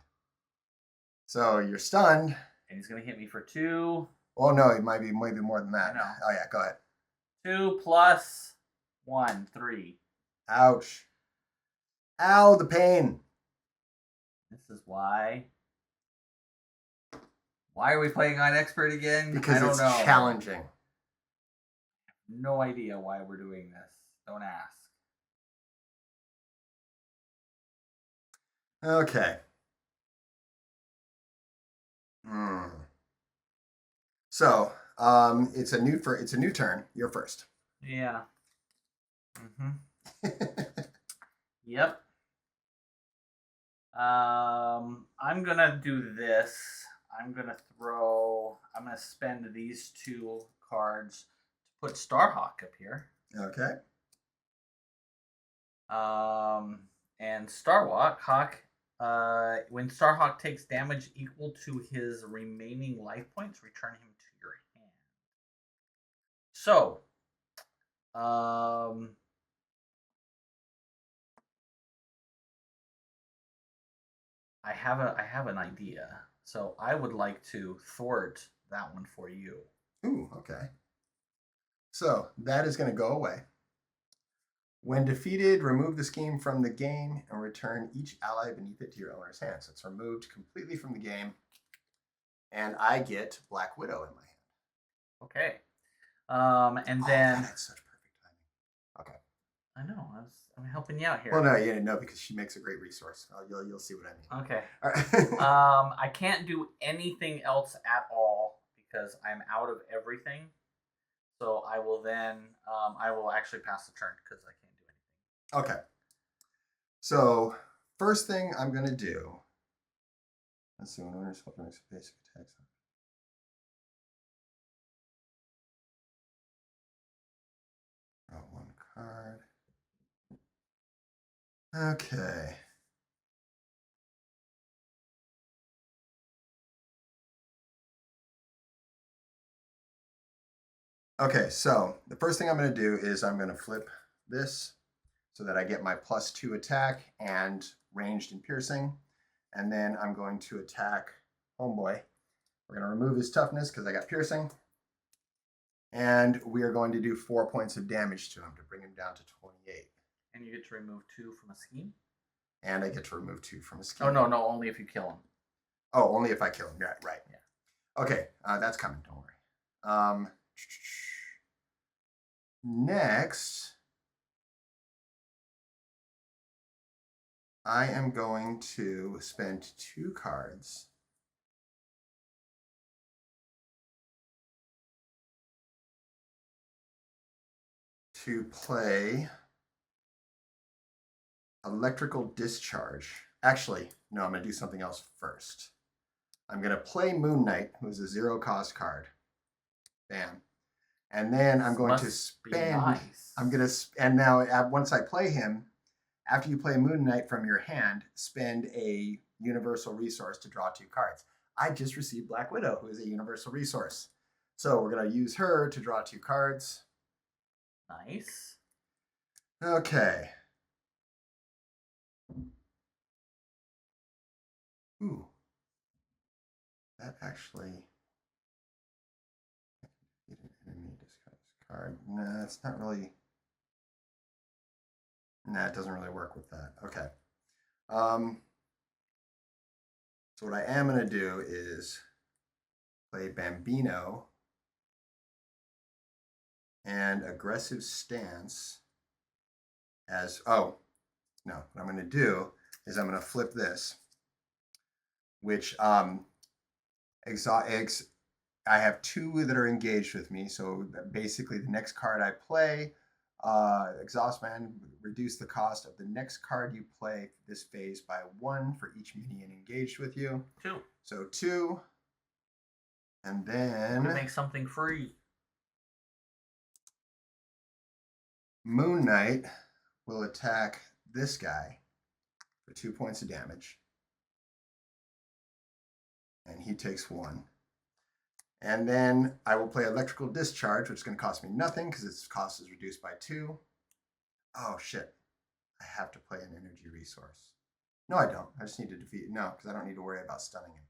So you're stunned. And he's gonna hit me for 2. Oh no, it might be more than that. I know. Oh yeah, go ahead. 2 plus 1, 3. Ouch. Ow, the pain. This is why. Why are we playing on expert again? Because I don't it's know. challenging. No idea why we're doing this. Don't ask. Okay. So, it's a new turn. You're first. Yeah. Yep. I'm gonna do this. I'm gonna spend these 2 cards to put Starhawk up here. Okay. And Starhawk, when Starhawk takes damage equal to his remaining life points, return him to your hand. So, I have an idea. So I would like to thwart that one for you. Ooh, okay. So that is going to go away. When defeated, remove the scheme from the game and return each ally beneath it to your owner's hand. So it's removed completely from the game. And I get Black Widow in my hand. Okay. And then that's such perfect timing. Okay. I know. I'm helping you out here. Well, no, you didn't know because she makes a great resource. You'll see what I mean. Okay. All right. I can't do anything else at all because I'm out of everything. So I will then I will actually pass the turn because I can't do anything. Okay. So first thing I'm gonna do. Let's see when owner's helping makes a basic attacks. Draw 1 card. Okay. Okay, so the first thing I'm going to do is I'm going to flip this so that I get my +2 attack and ranged and piercing. And then I'm going to attack Homeboy. We're going to remove his toughness because I got piercing. And we are going to do 4 points of damage to him to bring him down to 28. And you get to remove 2 from a scheme? And I get to remove 2 from a scheme. Oh, no, only if you kill him. Oh, only if I kill him. Right. Yeah. Okay, that's coming. Don't worry. Next, I am going to spend 2 cards to play Electrical Discharge. Actually, no, I'm going to do something else first. I'm going to play Moon Knight, who's a 0-cost card. Bam. And then I'm going to spend. Nice. And now once I play him, after you play Moon Knight from your hand, spend a universal resource to draw 2 cards. I just received Black Widow, who is a universal resource. So we're going to use her to draw 2 cards. Nice. Okay. Ooh. That actually. Get an enemy discard this card. Nah, it's not really. Nah, it doesn't really work with that. Okay. So what I am going to do is play Bambino and Aggressive Stance as, oh, no, what I'm going to do is I'm going to flip this, which I have 2 that are engaged with me. So basically the next card I play, Exhaust Man, reduce the cost of the next card you play this phase by 1 for each minion engaged with you. 2. So 2. And then make something free. Moon Knight will attack this guy for 2 points of damage. And he takes 1. And then I will play Electrical Discharge, which is going to cost me nothing because its cost is reduced by 2. Oh, shit. I have to play an energy resource. No, I don't. I just need to defeat. No, because I don't need to worry about stunning him.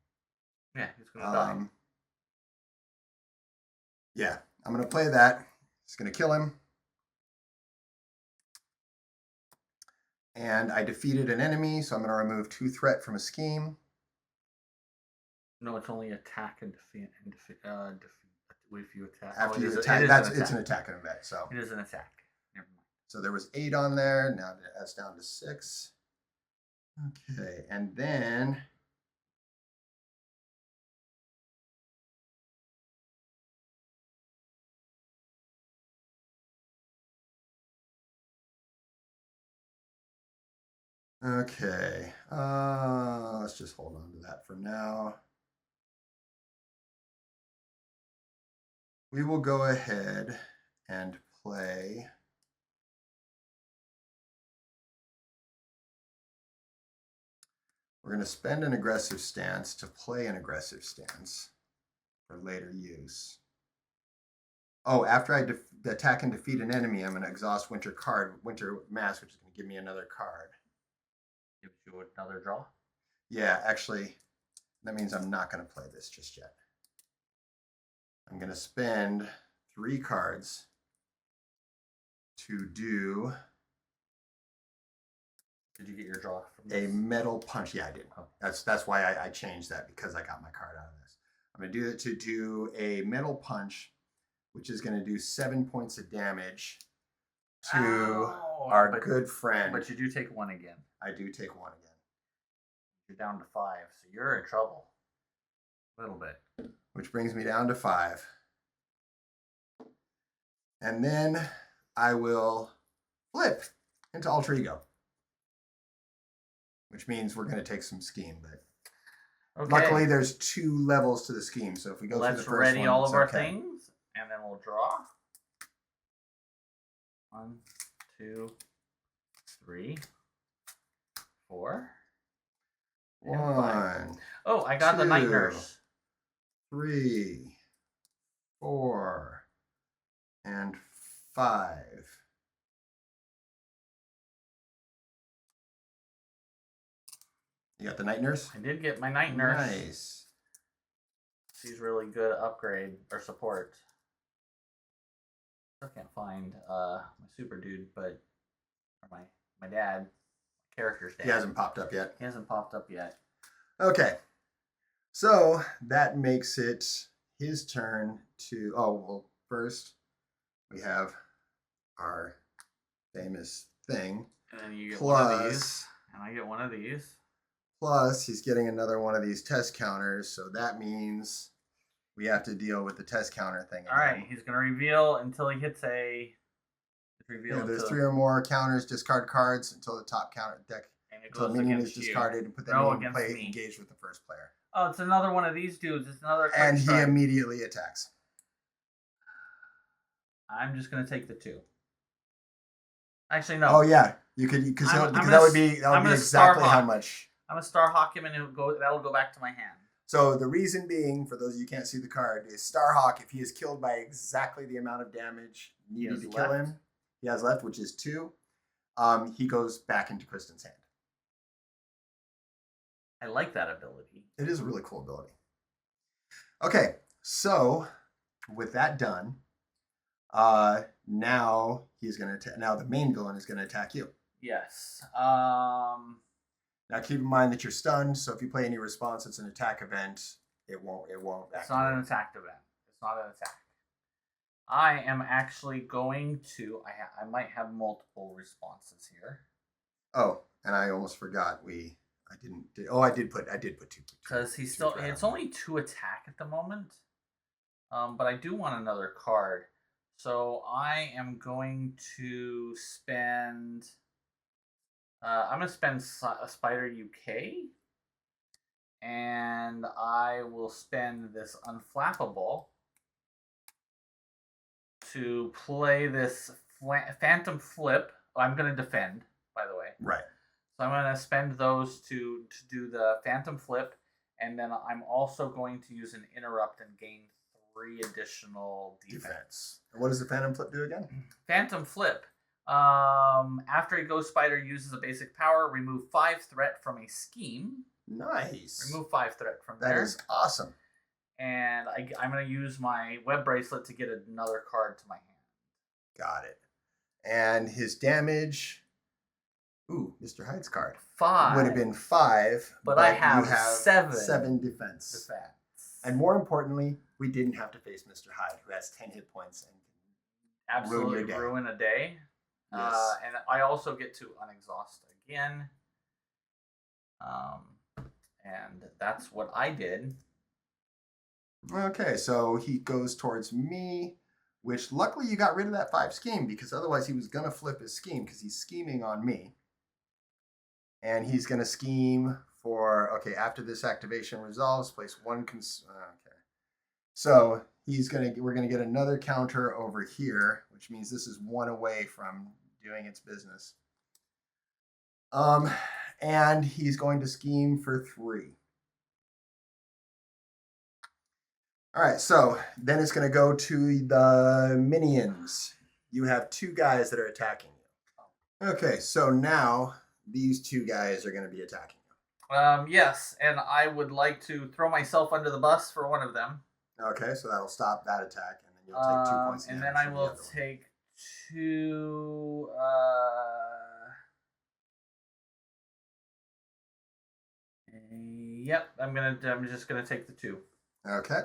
Yeah, he's going to die. Yeah, I'm going to play that. It's going to kill him. And I defeated an enemy, so I'm going to remove 2 threat from a scheme. No, it's only attack and defeat. If you attack. After you attack, it's an attack and event. So it is an attack. Never mind. So there was 8 on there. Now that's down to 6. Okay, and then okay, let's just hold on to that for now. We will go ahead and play. We're going to spend an aggressive stance to play an aggressive stance for later use. Oh, after I attack and defeat an enemy, I'm going to exhaust Winter Mask, which is going to give me another card. Gives you another draw? Yeah, actually, that means I'm not going to play this just yet. I'm going to spend 3 cards to do. Did you get your draw from this? A Metal Punch? Yeah, I did. Oh. That's why I changed that, because I got my card out of this. I'm going to do it to do a Metal Punch, which is going to do 7 points of damage to our good friend. But you do take 1 again. I do take 1 again. You're down to 5, so you're in trouble. A little bit. Which brings me down to 5. And then I will flip into Alter Ego. Which means we're going to take some scheme, but luckily there's 2 levels to the scheme. So if we go through the first one, let's ready all of our things, and then we'll draw. 1, 2, 3, 4. 1. Oh, I got 2, the Night Nurse. 3, 4, 5. You got the night nurse? I did get my night nurse. Nice. She's really good at upgrade or support. I can't find my super dude, but or my dad, character's dad. He hasn't popped up yet. He hasn't popped up yet. Okay. So that makes it his turn to. Oh, well, first we have our famous thing. And then you get one of Plus, these. And I get one of these. plus, he's getting another one of these test counters. So that means we have to deal with the test counter thing. All right, he's going to reveal until he hits a. Reveal Yeah, there's until, 3 or more counters. Discard cards until the top counter deck. and it Until a goes minion against is you. discarded and put that No, minion in against play. me. Engaged with the first player. Oh, it's another one of these dudes. It's another. And he strike. immediately attacks. I'm just going to take the 2. Actually, no. Oh yeah, you could because I'm that gonna would be exactly how Starhawk. much. I'm going to Starhawk him, and that'll go back to my hand. So the reason being, for those of you who can't see the card, is Starhawk. If he is killed by exactly the amount of damage needed to kill him, he has left, which is 2. He goes back into Kristen's hand. I like that ability. It is a really cool ability. Okay, so with that done, now he's gonna now the main villain is gonna attack you. Yes. Now keep in mind that you're stunned, so if you play any response, it's an attack event. It won't. It's not an attack event. It's not an attack. I am actually going to. I might have multiple responses here. Oh, and I almost forgot. I did put 2. Because he's still. It's only 2 attack at the moment. But I do want another card. So I am going to spend. I'm going to spend Spider UK. And I will spend this Unflappable to play this Phantom Flip. I'm going to defend, by the way. Right. So I'm going to spend those to do the Phantom Flip. And then I'm also going to use an Interrupt and gain 3 additional defense. And what does the Phantom Flip do again? Phantom Flip. After a Ghost Spider uses a basic power, remove 5 threat from a scheme. Nice. Remove 5 threat from there. That is awesome. And I'm going to use my Web Bracelet to get another card to my hand. Got it. And his damage. Ooh, Mr. Hyde's card. 5. Would have been 5. But I have, you have 7 defense. And more importantly, we didn't have to face Mr. Hyde, who has 10 hit points and can absolutely ruin a day. Yes. And I also get to unexhaust again. And that's what I did. Okay, so he goes towards me, which luckily you got rid of that 5 scheme, because otherwise he was going to flip his scheme because he's scheming on me. And he's going to scheme for, okay, after this activation resolves, place 1 okay. So we're going to get another counter over here, which means this is 1 away from doing its business. And he's going to scheme for 3. All right, so then it's going to go to the minions. You have 2 guys that are attacking you. Okay, so now these 2 guys are going to be attacking you. Yes, and I would like to throw myself under the bus for one of them. Okay, so that'll stop that attack, and then you'll take 2 points. And then I will take 2. Yep, I'm just gonna take the 2. Okay.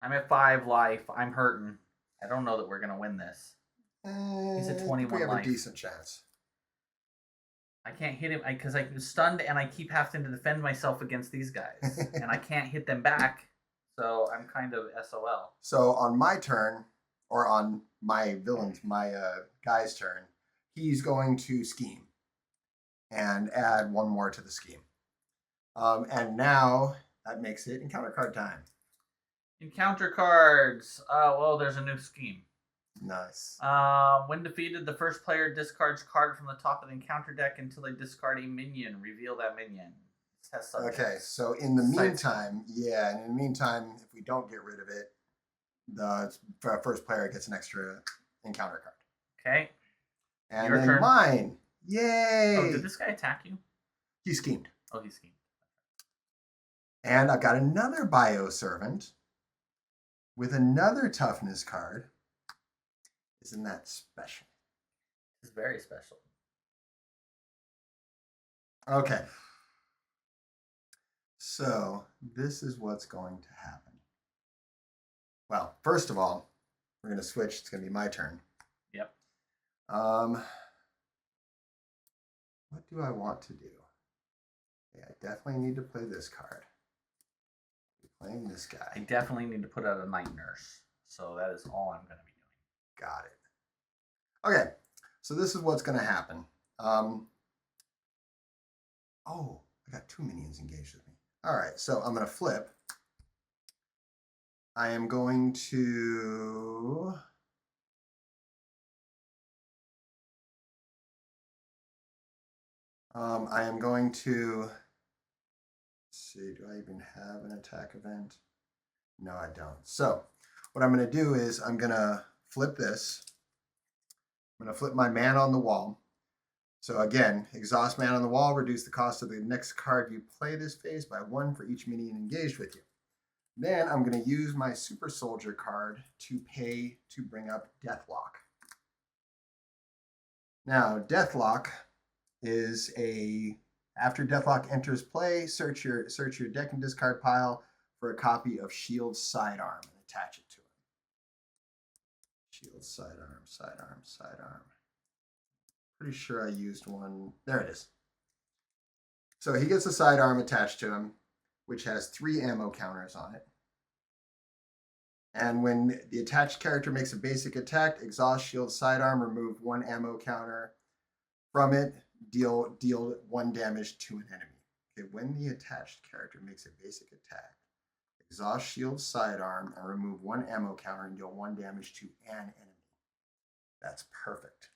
I'm at 5 life. I'm hurting. I don't know that we're gonna win this. He's at 21 we have life. a decent chance. I can't hit him because I'm stunned and I keep having to defend myself against these guys. And I can't hit them back. So I'm kind of SOL. So on my turn, or on my guy's turn, he's going to scheme and add 1 more to the scheme. And now that makes it encounter card time. Encounter cards. Well, there's a new scheme. Nice. When defeated, the first player discards card from the top of the encounter deck until they discard a minion. Reveal that minion. Okay, so in the meantime, if we don't get rid of it, the first player gets an extra encounter card. Okay. And Your then turn. mine. Yay! Oh, did this guy attack you? He schemed. Oh, he schemed. And I've got another Bio Servant with another toughness card. Isn't that special? It's very special. Okay. So this is what's going to happen. Well, first of all, we're going to switch. It's going to be my turn. Yep. What do I want to do? Yeah, I definitely need to play this card. I'm playing this I guy. definitely need to put out a night nurse. So that is all I'm going to be doing. Got it. Okay, so this is what's going to happen. Oh, I got 2 minions engaged with me. All right, so I'm going to flip. I am going to... I am going to... Let's see, do I even have an attack event? No, I don't. So what I'm going to do is I'm going to flip this. I'm going to flip my man on the wall. So again, exhaust man on the wall, reduce the cost of the next card you play this phase by 1 for each minion engaged with you. Then I'm going to use my super soldier card to pay to bring up Deathlock. Now, Deathlock is after Deathlock enters play, search your deck and discard pile for a copy of Shield's Sidearm and attach it to it. Shield's Sidearm. Pretty sure I used one. There it is. So he gets a sidearm attached to him, which has 3 ammo counters on it. And when the attached character makes a basic attack, exhaust shield sidearm, remove 1 ammo counter from it, deal 1 damage to an enemy. Okay, when the attached character makes a basic attack, exhaust shield sidearm and remove 1 ammo counter and deal 1 damage to an enemy. That's perfect.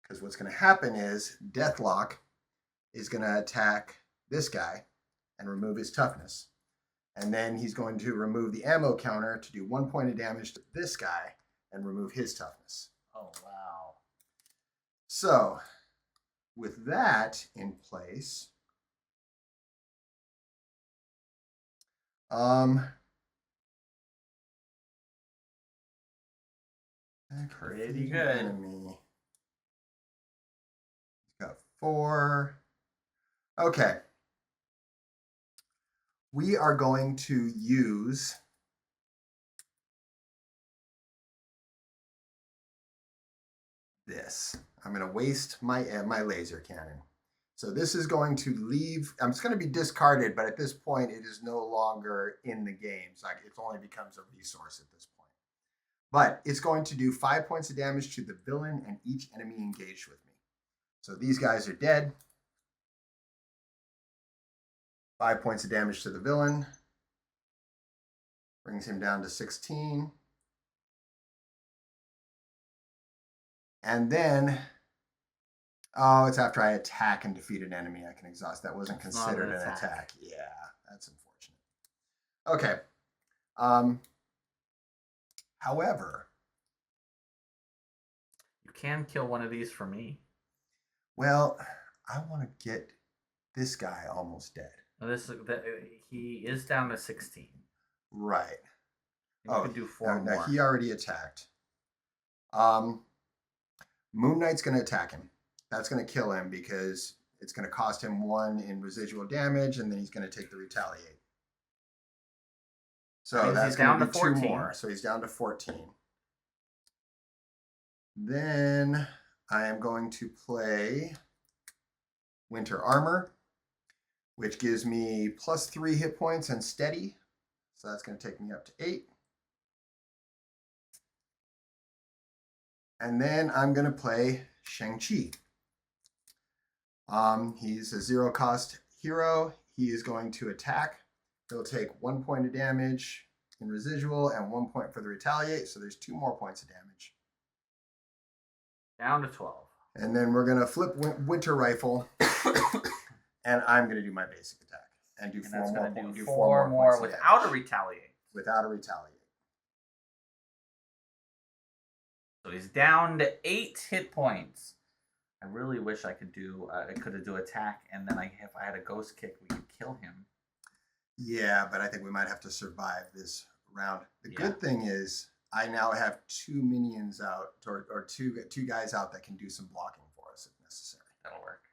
Because what's going to happen is Deathlock is going to attack this guy and remove his toughness. And then he's going to remove the ammo counter to do 1 point of damage to this guy and remove his toughness. Oh, wow. So, with that in place, pretty good. Enemy. He's got 4. Okay. We are going to use this. I'm going to waste my laser cannon. So this is going to leave. It's going to be discarded, but at this point, it is no longer in the game. So it only becomes a resource at this point. But it's going to do 5 points of damage to the villain and each enemy engaged with me. So these guys are dead. 5 points of damage to the villain. Brings him down to 16. And then, it's after I attack and defeat an enemy, I can exhaust. That wasn't considered an attack. Yeah, that's unfortunate. Okay. However, You can kill one of these for me. well, I want to get this guy almost dead. Now he is down to 16. Right. You can do 4 more. Now he already attacked. Moon Knight's going to attack him. That's going to kill him because it's going to cost him 1 in residual damage, and then he's going to take the retaliate. So that's going to be 2 more. So he's down to 14. Then I am going to play Winter Armor, which gives me +3 hit points and steady. So that's going to take me up to 8. And then I'm going to play Shang-Chi. He's a 0-cost hero. He is going to attack. He'll take 1 point of damage in residual and 1 point for the retaliate. So there's 2 more points of damage. Down to 12. And then we're going to flip Winter Rifle. And I'm going to do my basic attack. And do 4 more. Do 4 more points without a retaliate. Without a retaliate. So he's down to 8 hit points. I really wish I could do attack, and then if I had a ghost kick, we could kill him. Yeah, but I think we might have to survive this round. The good thing is I now have 2 minions out, or two guys out that can do some blocking for us if necessary. That'll work.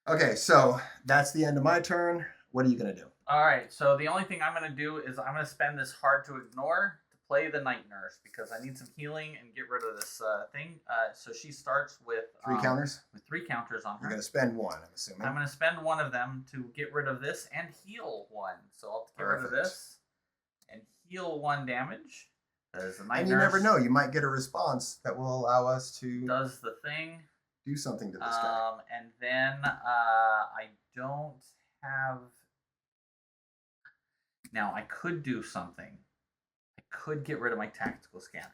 Okay, so that's the end of my turn. What are you gonna do? All right, so the only thing I'm gonna do is I'm gonna spend this hard to ignore to play the night nurse because I need some healing and get rid of this thing. So she starts with 3 counters. With 3 counters on her. You're gonna spend 1, I'm assuming. I'm gonna spend 1 of them to get rid of this and heal 1. So I'll get rid of this and heal 1 damage. The night and you never know, you might get a response that will allow us to does the thing. Do something to this guy. And then I don't have. Now I could do something. I could get rid of my tactical scanner.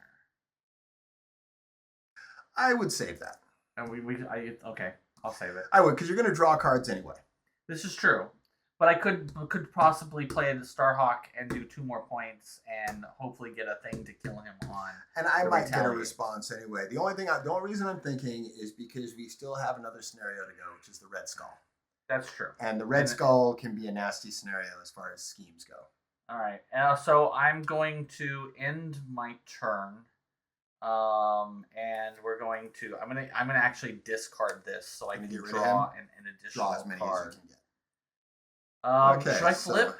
I would save that. And okay, I'll save it. I would, because you're going to draw cards anyway. This is true, but I could possibly play the Starhawk and do 2 more points and hopefully get a thing to kill him on. And I might get a response anyway. The only reason I'm thinking is because we still have another scenario to go, which is the Red Skull. That's true. And the Red Skull can be a nasty scenario as far as schemes go. All right. So I'm going to end my turn. And we're going to. I'm gonna actually discard this so I can draw an additional draw as many card. as you can get. Okay. Should I flip?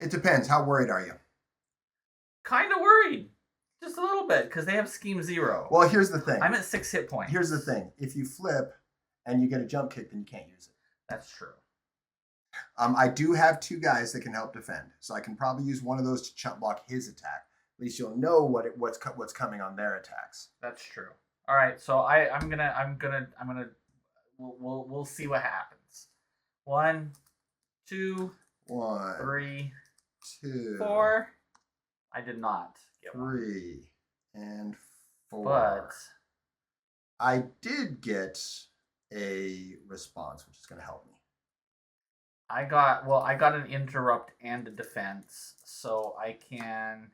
It depends. How worried are you? Kind of worried. Just a little bit, because they have Scheme 0. Well, here's the thing. I'm at 6 hit points. Here's the thing. If you flip and you get a jump kick, then you can't use it. That's true. I do have 2 guys that can help defend, so I can probably use one of those to chump block his attack. At least you'll know what's coming on their attacks. That's true. All right, so we'll see what happens. 1, 2, 1, 3, 2, 4. I did not get 3 and 4. But I did get a response, which is going to help me. I got an interrupt and a defense, so I can.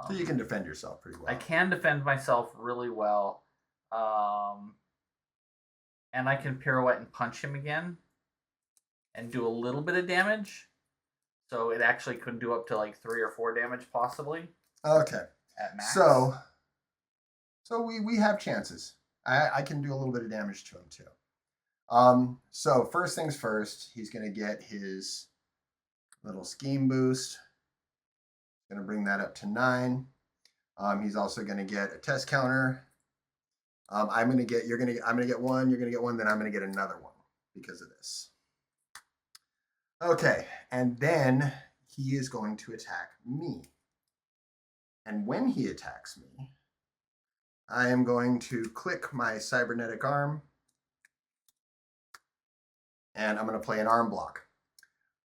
So you can defend yourself pretty well. I can defend myself really well, and I can pirouette and punch him again, and do a little bit of damage. So it actually could do up to like 3 or 4 damage possibly. Okay. At max. So we have chances. I can do a little bit of damage to him too. So first things first, he's going to get his little scheme boost. Going to bring that up to 9. He's also going to get a test counter. I'm going to get 1, you're going to get 1, then I'm going to get another one because of this. Okay, and then he is going to attack me. And when he attacks me, I am going to click my cybernetic arm. And I'm going to play an arm block,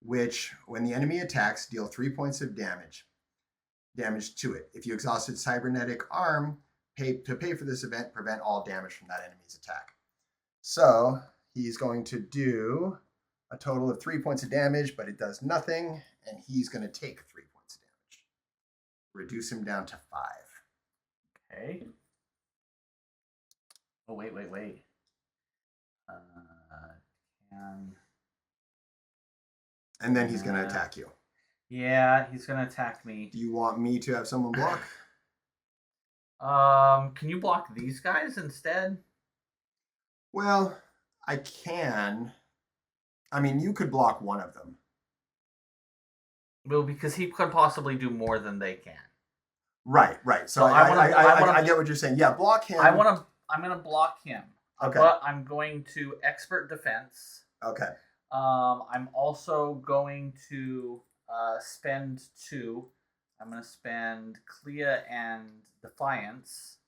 which, when the enemy attacks, deal 3 points of damage to it. If you exhausted cybernetic arm, pay for this event, prevent all damage from that enemy's attack. So he's going to do a total of 3 points of damage, but it does nothing, and he's going to take 3 points of damage. Reduce him down to 5. Okay. Oh, wait. And then he's going to attack you. Yeah, he's going to attack me. Do you want me to have someone block? Can you block these guys instead? Well, I can. I mean, you could block one of them. Well, because he could possibly do more than they can. Right. So I get what you're saying. Yeah, block him. I'm going to block him. Okay. But I'm going to expert defense. Okay. I'm also going to spend 2. I'm going to spend Clea and Defiance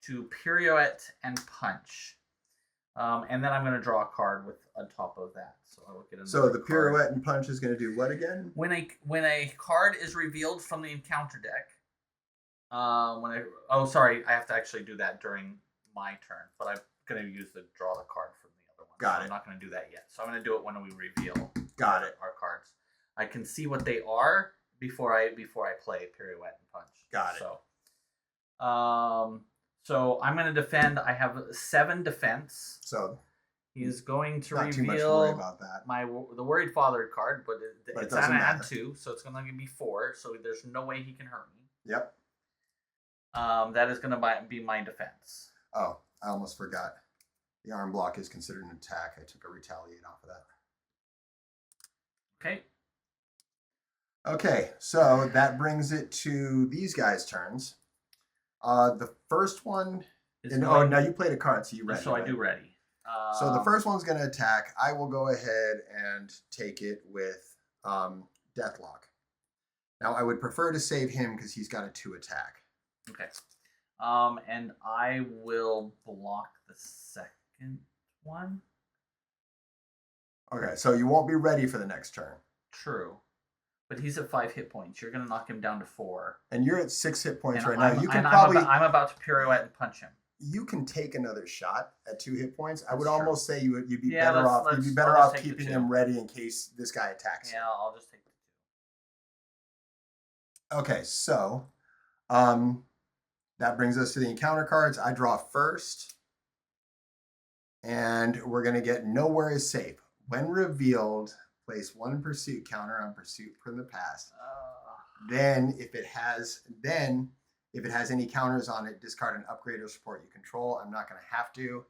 to pirouette and punch. And then I'm going to draw a card on top of that. So I will get So the pirouette and punch is going to do what again? When a card is revealed from the encounter deck, I have to actually do that during my turn, but I'm going to draw the card from the other one. Got it. I'm not going to do that yet. So I'm going to do it when we reveal Got it. our cards. I can see what they are, before I play pirouette and punch. Got it. So I'm going to defend. I have 7 defense. So he's going to not reveal too much to worry about that. the worried father card, but it's doesn't going to add matter. 2, so it's going to be 4. So there's no way he can hurt me. Yep. That is going to be my defense. Oh, I almost forgot. The arm block is considered an attack. I took a retaliate off of that. Okay. Okay, so that brings it to these guys' turns. The first one. Now you played a card, so you ready. So I do ready. So the first one's going to attack. I will go ahead and take it with Deathlock. Now I would prefer to save him because he's got a 2 attack. Okay. And I will block the second one. Okay, so you won't be ready for the next turn. True. But he's at 5 hit points. You're going to knock him down to 4. And you're at 6 hit points And right now. You can probably. I'm about to pirouette and punch him. You can take another shot at 2 hit points. I That's would true. almost say you'd be Yeah, better off. You'd be better I'll just off take the keeping 2. him ready in case this guy attacks. Yeah, I'll just take the 2. Okay, so that brings us to the encounter cards. I draw first, and we're gonna get Nowhere is Safe. When revealed, place 1 pursuit counter on pursuit from the past. Then if it has any counters on it, discard an upgrade or support you control. I'm not gonna have to,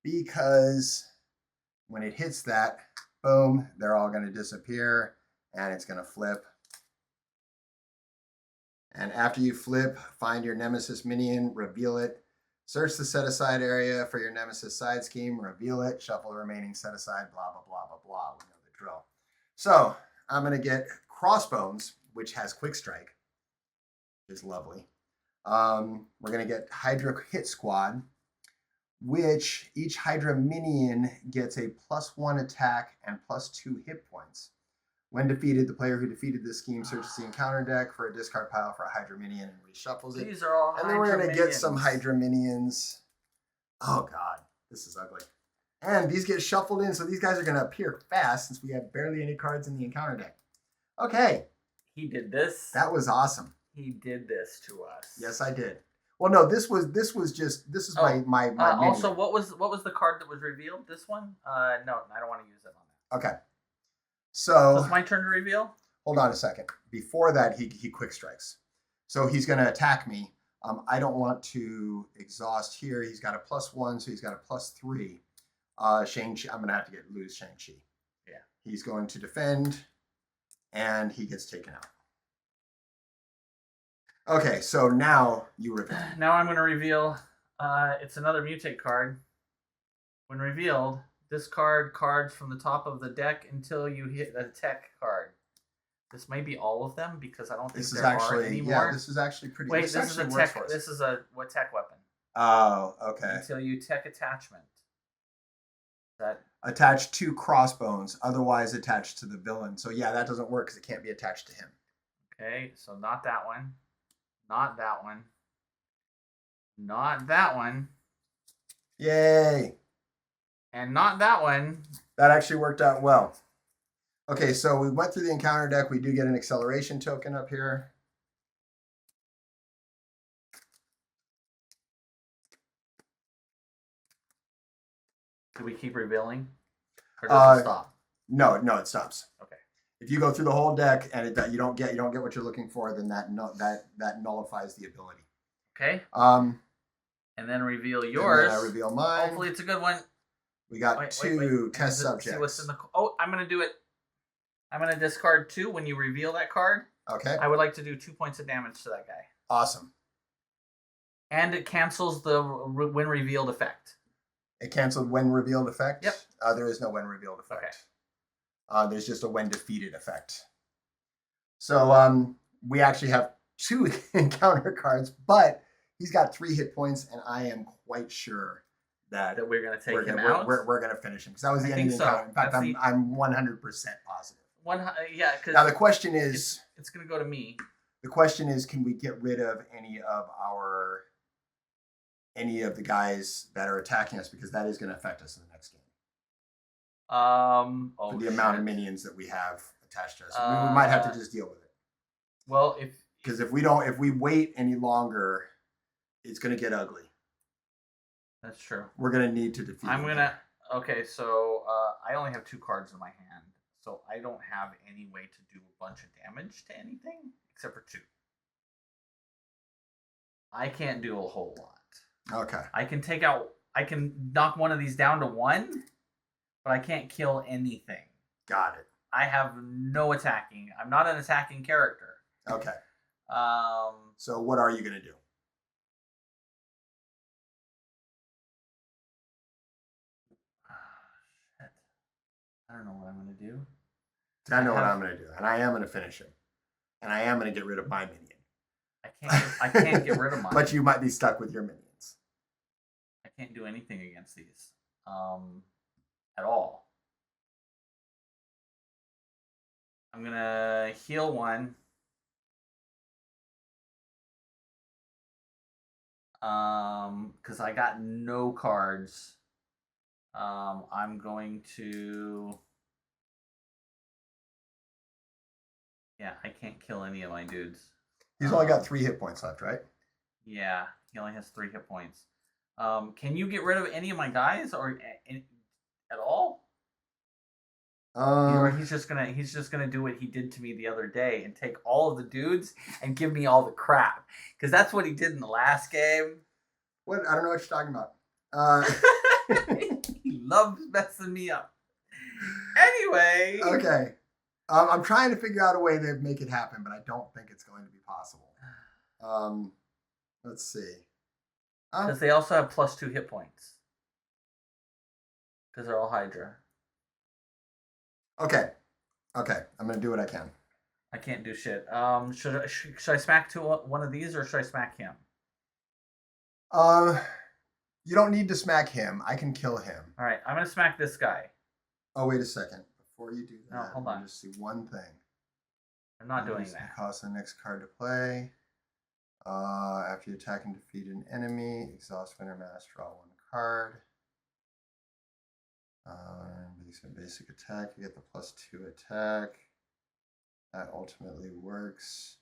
because when it hits that, boom, they're all gonna disappear, and it's gonna flip. And after you flip, find your Nemesis minion, reveal it. Search the set-aside area for your Nemesis side scheme, reveal it, shuffle the remaining set-aside, blah, blah, blah, blah, blah. We know the drill. So I'm going to get Crossbones, which has Quick Strike, which is lovely. We're going to get Hydra Hit Squad, which each Hydra minion gets a +1 attack and +2 hit points. When defeated, the player who defeated this scheme searches the encounter deck for a discard pile for a Hydra minion and reshuffles it. These are all And then we're going to get some minions. Hydra minions. Oh, God. This is ugly. And these get shuffled in, so these guys are going to appear fast since we have barely any cards in the encounter deck. Okay. He did this. That was awesome. He did this to us. Yes, I did. Well, no, this is my also, minion. what was the card that was revealed? This one? No, I don't want to use it on that. Okay. So So it's my turn to reveal? hold on a second. Before that, he quick strikes. So he's going to attack me. I don't want to exhaust here. He's got a +1, so he's got a +3. Shang-Chi, I'm going to have to lose Shang-Chi. Yeah. He's going to defend, and he gets taken out. Okay, so now you reveal. Now I'm going to reveal. It's another mutate card. When revealed, discard cards from the top of the deck until you hit a tech card. This may be all of them because I don't think This there is are actually anymore. this is actually pretty. Wait, this is a actually tech. works for us. This is a tech weapon. Oh, okay. Until you tech attachment. That Attached to Crossbones, otherwise attached to the villain. So yeah, that doesn't work because it can't be attached to him. okay? So not that one. Not that one. Not that one. Yay! And not that one. That actually worked out well. Okay, so we went through the encounter deck. We do get an acceleration token up here. Do we keep revealing? Or does it stop? No, it stops. Okay. If you go through the whole deck and you don't get what you're looking for, then that nullifies the ability. Okay. And And then reveal yours. then I reveal mine. Hopefully it's a good one. We got Wait, two test See subjects. what's in the. Oh, I'm gonna do it. I'm gonna discard 2 when you reveal that card. Okay, I would like to do 2 points of damage to that guy, awesome. and it cancels the when revealed effect. It canceled when revealed effect. Yep. There is no when revealed effect. Okay. There's just a when defeated effect. So we actually have 2 encounter cards, but he's got 3 hit points, and I am quite sure that That we're gonna take we're him gonna, out. we're gonna finish him because that was the I end of think the so. encounter. In fact, That's the- I'm 100% positive. Yeah, because Now the question is, it's gonna go to me. can we get rid of any of the guys that are attacking us, because that is going to affect us in the next game. Oh, For the amount of shit. minions that we have attached to us, we might have to just deal with it. Well, if Because if we wait any longer, it's gonna get ugly. that's true. We're gonna need to defeat. I'm him. gonna. Okay, so I only have 2 cards in my hand, so I don't have any way to do a bunch of damage to anything except for 2. I can't do a whole lot. Okay. I can knock one of these down to 1, but I can't kill anything. Got it. I have no attacking. I'm not an attacking character. Okay. Um, So what are you gonna do? shit. I don't know what I'm gonna do. I know what I'm gonna do, and I am gonna finish him, and I am gonna get rid of my minion. I can't get rid of mine. But you might be stuck with your minions. I can't do anything against these. At all. I'm gonna heal 1. Because I got no cards. I'm going to. Yeah, I can't kill any of my dudes. He's only got 3 hit points left, right? Yeah, he only has 3 hit points. Can you get rid of any of my guys or at all? Or he's just gonna do what he did to me the other day and take all of the dudes and give me all the crap, because that's what he did in the last game. What? I don't know what you're talking about. He loves messing me up. Anyway. Okay. I'm trying to figure out a way to make it happen, but I don't think it's going to be possible. Let's see. Because they also have +2 hit points. Because they're all Hydra. Okay. Okay. I'm going to do what I can. I can't do shit. Should I smack one of these or should I smack him? You don't need to smack him. I can kill him. All right. I'm going to smack this guy. Oh, wait a second. Before you do that, no, hold on. Just see one thing. I'm not doing that. Cost the next card to play. After you attack and defeat an enemy, exhaust winter mass, draw 1 card. Basic attack, you get the +2 attack. That ultimately works.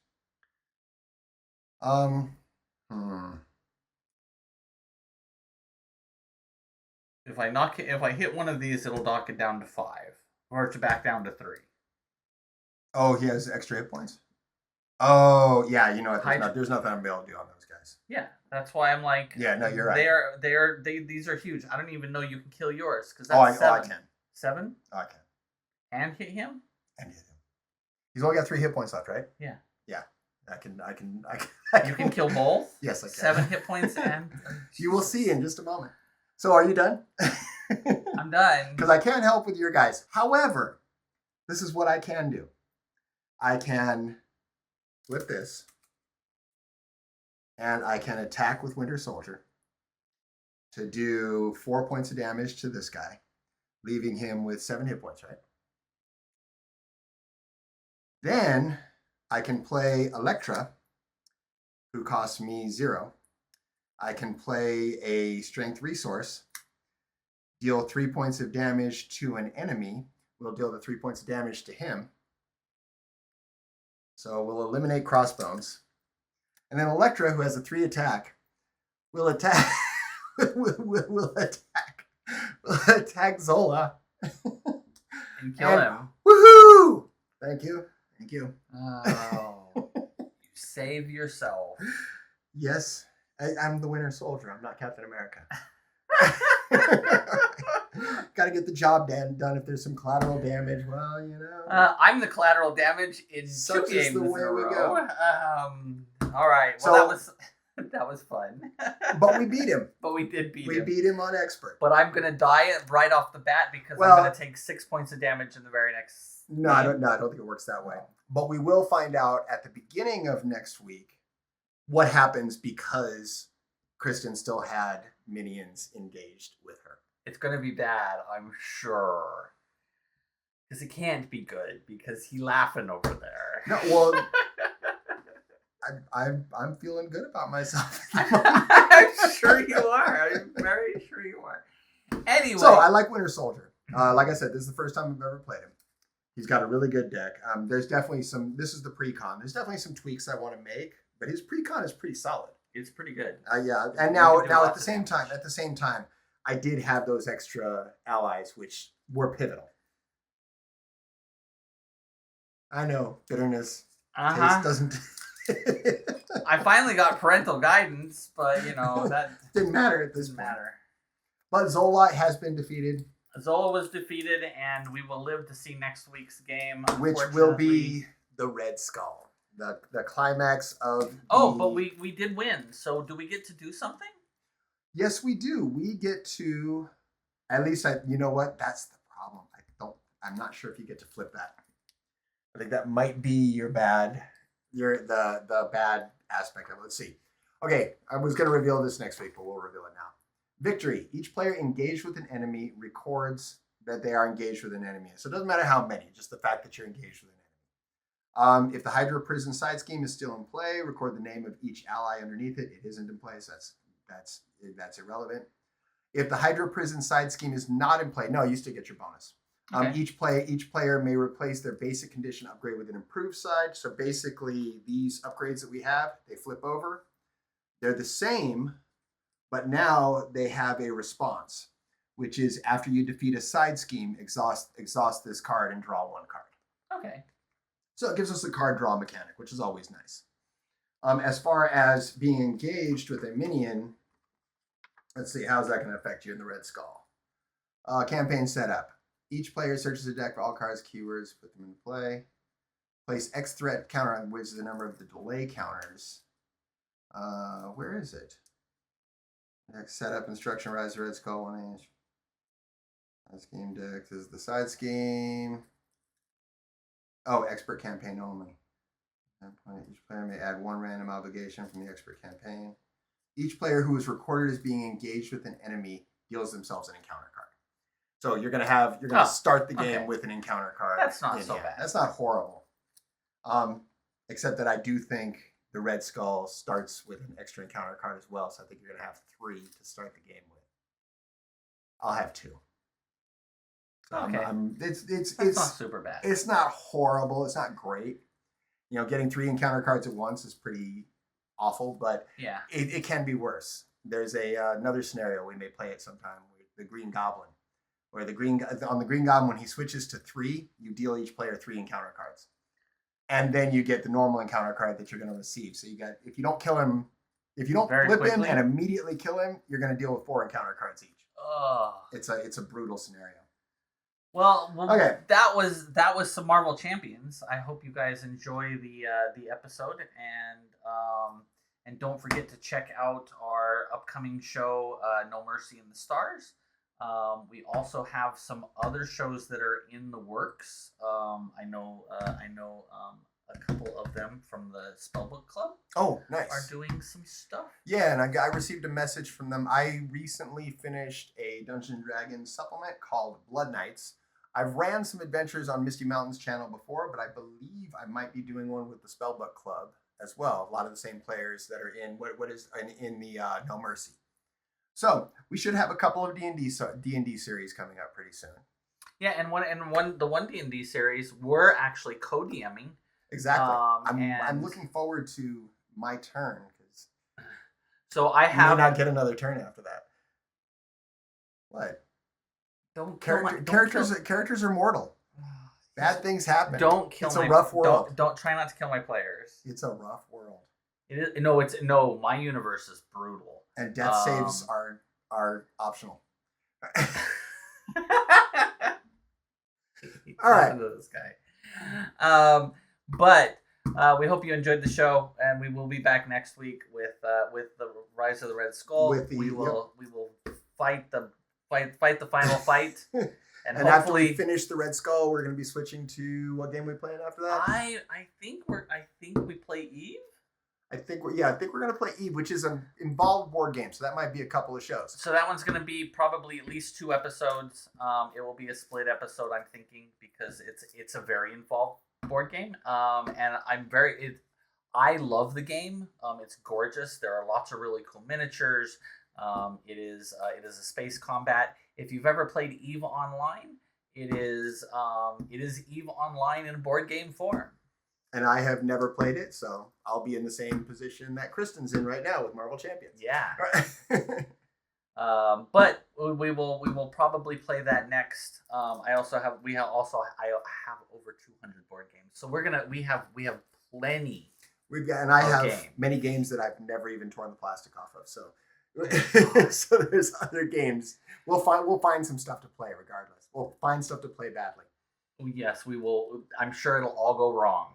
If I hit one of these, it'll knock it down to 5, or to back down to 3. Oh, he has extra hit points. Oh, yeah. You know what? There's nothing I'm able to do on those guys. Yeah, that's why I'm like. Yeah, no, you're right. These are huge. I don't even know you can kill yours because that's 7. I can. 7? Oh, I can. And hit him. And hit him. He's only got 3 hit points left, right? Yeah. Yeah. I can. You can kill both. Yes, I can. 7 hit points and. You will see in just a moment. So, are you done? I'm done. Because I can't help with your guys. However, this is what I can do. I can flip this, and I can attack with Winter Soldier to do 4 points of damage to this guy, leaving him with 7 hit points, right? Then I can play Elektra, who costs me 0. I can play a strength resource, deal 3 points of damage to an enemy. We'll deal the 3 points of damage to him. So we'll eliminate Crossbones. And then Elektra, who has a 3 attack, will attack will attack Zola. And kill him. Woohoo! Thank you. Thank you. Oh. You save yourself. Yes. I'm the Winter Soldier. I'm not Captain America. Got to get the job done. If there's some collateral damage, well, you know. I'm the collateral damage in Such 2 games is the way in a we row. go. All right. Well, that was fun. But we beat him. But we did beat him. We beat him on expert. But I'm gonna die right off the bat because I'm gonna take 6 points of damage in the very next. No, I don't think it works that way. But we will find out at the beginning of next week what happens because Kristen still had minions engaged with her. It's gonna be bad, I'm sure. Because it can't be good because he's laughing over there. No, well, I'm feeling good about myself. I'm sure you are. I'm very sure you are. Anyway, so I like Winter Soldier. Like I said, this is the first time I've ever played him. He's got a really good deck. There's definitely some. This is the pre-con. There's definitely some tweaks I want to make, but his pre-con is pretty solid. It's pretty good. Yeah, and You now can do at lots the of same damage. time, I did have those extra allies, which were pivotal. I know bitterness taste doesn't. I finally got parental guidance, but that didn't matter at this doesn't point. matter. But Zola has been defeated, Zola was defeated, and we will live to see next week's game, which will be the Red Skull, the climax of. But we did win. So do we get to do something? Yes, we do. We get to. At least you know what? That's the problem. I'm not sure if you get to flip that. I think that might be the bad aspect of it. Let's see. Okay, I was going to reveal this next week, but we'll reveal it now. Victory. Each player engaged with an enemy records that they are engaged with an enemy. So it doesn't matter how many, just the fact that you're engaged with an enemy. If the Hydra Prison side scheme is still in play, record the name of each ally underneath it. It isn't in place. That's irrelevant. If the Hydra Prison side scheme is not in play, no, you still get your bonus. Okay. Each player may replace their basic condition upgrade with an improved side. So basically, these upgrades that we have, they flip over. They're the same, but now they have a response, which is after you defeat a side scheme, exhaust this card and draw one card. Okay. So it gives us a card draw mechanic, which is always nice. As far as being engaged with a minion, let's see, how's that going to affect you in the Red Skull? Campaign setup. Each player searches a deck for all cards, keywords, put them into play. Place X threat counter on which is the number of the delay counters. Where is it? Deck setup instruction, rise the Red Skull 1 inch. Side scheme deck is the side scheme. Oh, expert campaign only. Each player may add one random obligation from the expert campaign. Each player who is recorded as being engaged with an enemy deals themselves an encounter card. So you're gonna start the game with an encounter card. That's not so bad. That's not horrible. Except that I do think the Red Skull starts with an extra encounter card as well. So I think you're gonna have 3 to start the game with. I'll have 2. Okay. It's not super bad. It's not horrible. It's not great. Getting 3 encounter cards at once is pretty awful, but yeah, it can be worse. There's another scenario we may play it sometime with the Green Goblin, where the Green Goblin, when he switches to 3, you deal each player 3 encounter cards, and then you get the normal encounter card that you're going to receive. So if you don't kill him, if you don't flip him and immediately kill him, you're going to deal with 4 encounter cards each. Oh, it's a brutal scenario. Well, okay. That was some Marvel Champions. I hope you guys enjoy the episode, and don't forget to check out our upcoming show, No Mercy in the Stars. We also have some other shows that are in the works. I know a couple of them from the Spellbook Club. Oh, nice. Are doing some stuff. Yeah, and I received a message from them. I recently finished a Dungeons & Dragons supplement called Blood Knights. I've ran some adventures on Misty Mountain's channel before, but I believe I might be doing one with the Spellbook Club as well. A lot of the same players that are in what is in the No Mercy. So we should have a couple of D&D series coming up pretty soon. Yeah, the one D&D series we're actually co-DMing. Exactly. I'm looking forward to my turn because so I have may not get another turn after that. What? Characters are mortal. Bad things happen. Don't kill. It's a rough world. Don't try not to kill my players. It's a rough world. It is. My universe is brutal. And death saves are optional. All right. This guy. But we hope you enjoyed the show, and we will be back next week with the Rise of the Red Skull. We will fight the final fight, and hopefully after we finish the Red Skull, we're going to be switching to what game we playing after that. I think we play Eve. I think we're going to play Eve, which is an involved board game, so that might be a couple of shows. So that one's going to be probably at least 2 episodes. It will be a split episode, I'm thinking, because it's a very involved board game. And I love the game. It's gorgeous. There are lots of really cool miniatures. It is a space combat. If you've ever played Eve Online, It is EVE Online in board game form. And I have never played it, so I'll be in the same position that Kristen's in right now with Marvel Champions. Yeah. But we will probably play that next. I have over 200 board games, so we have plenty. I have game. many games that I've never even torn the plastic off of. So, so there's other games. We'll find some stuff to play regardless. We'll find stuff to play badly. Yes, we will. I'm sure it'll all go wrong.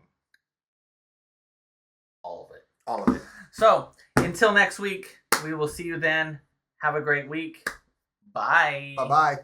All of it. All of it. So until next week, we will see you then. Have a great week. Bye. Bye-bye.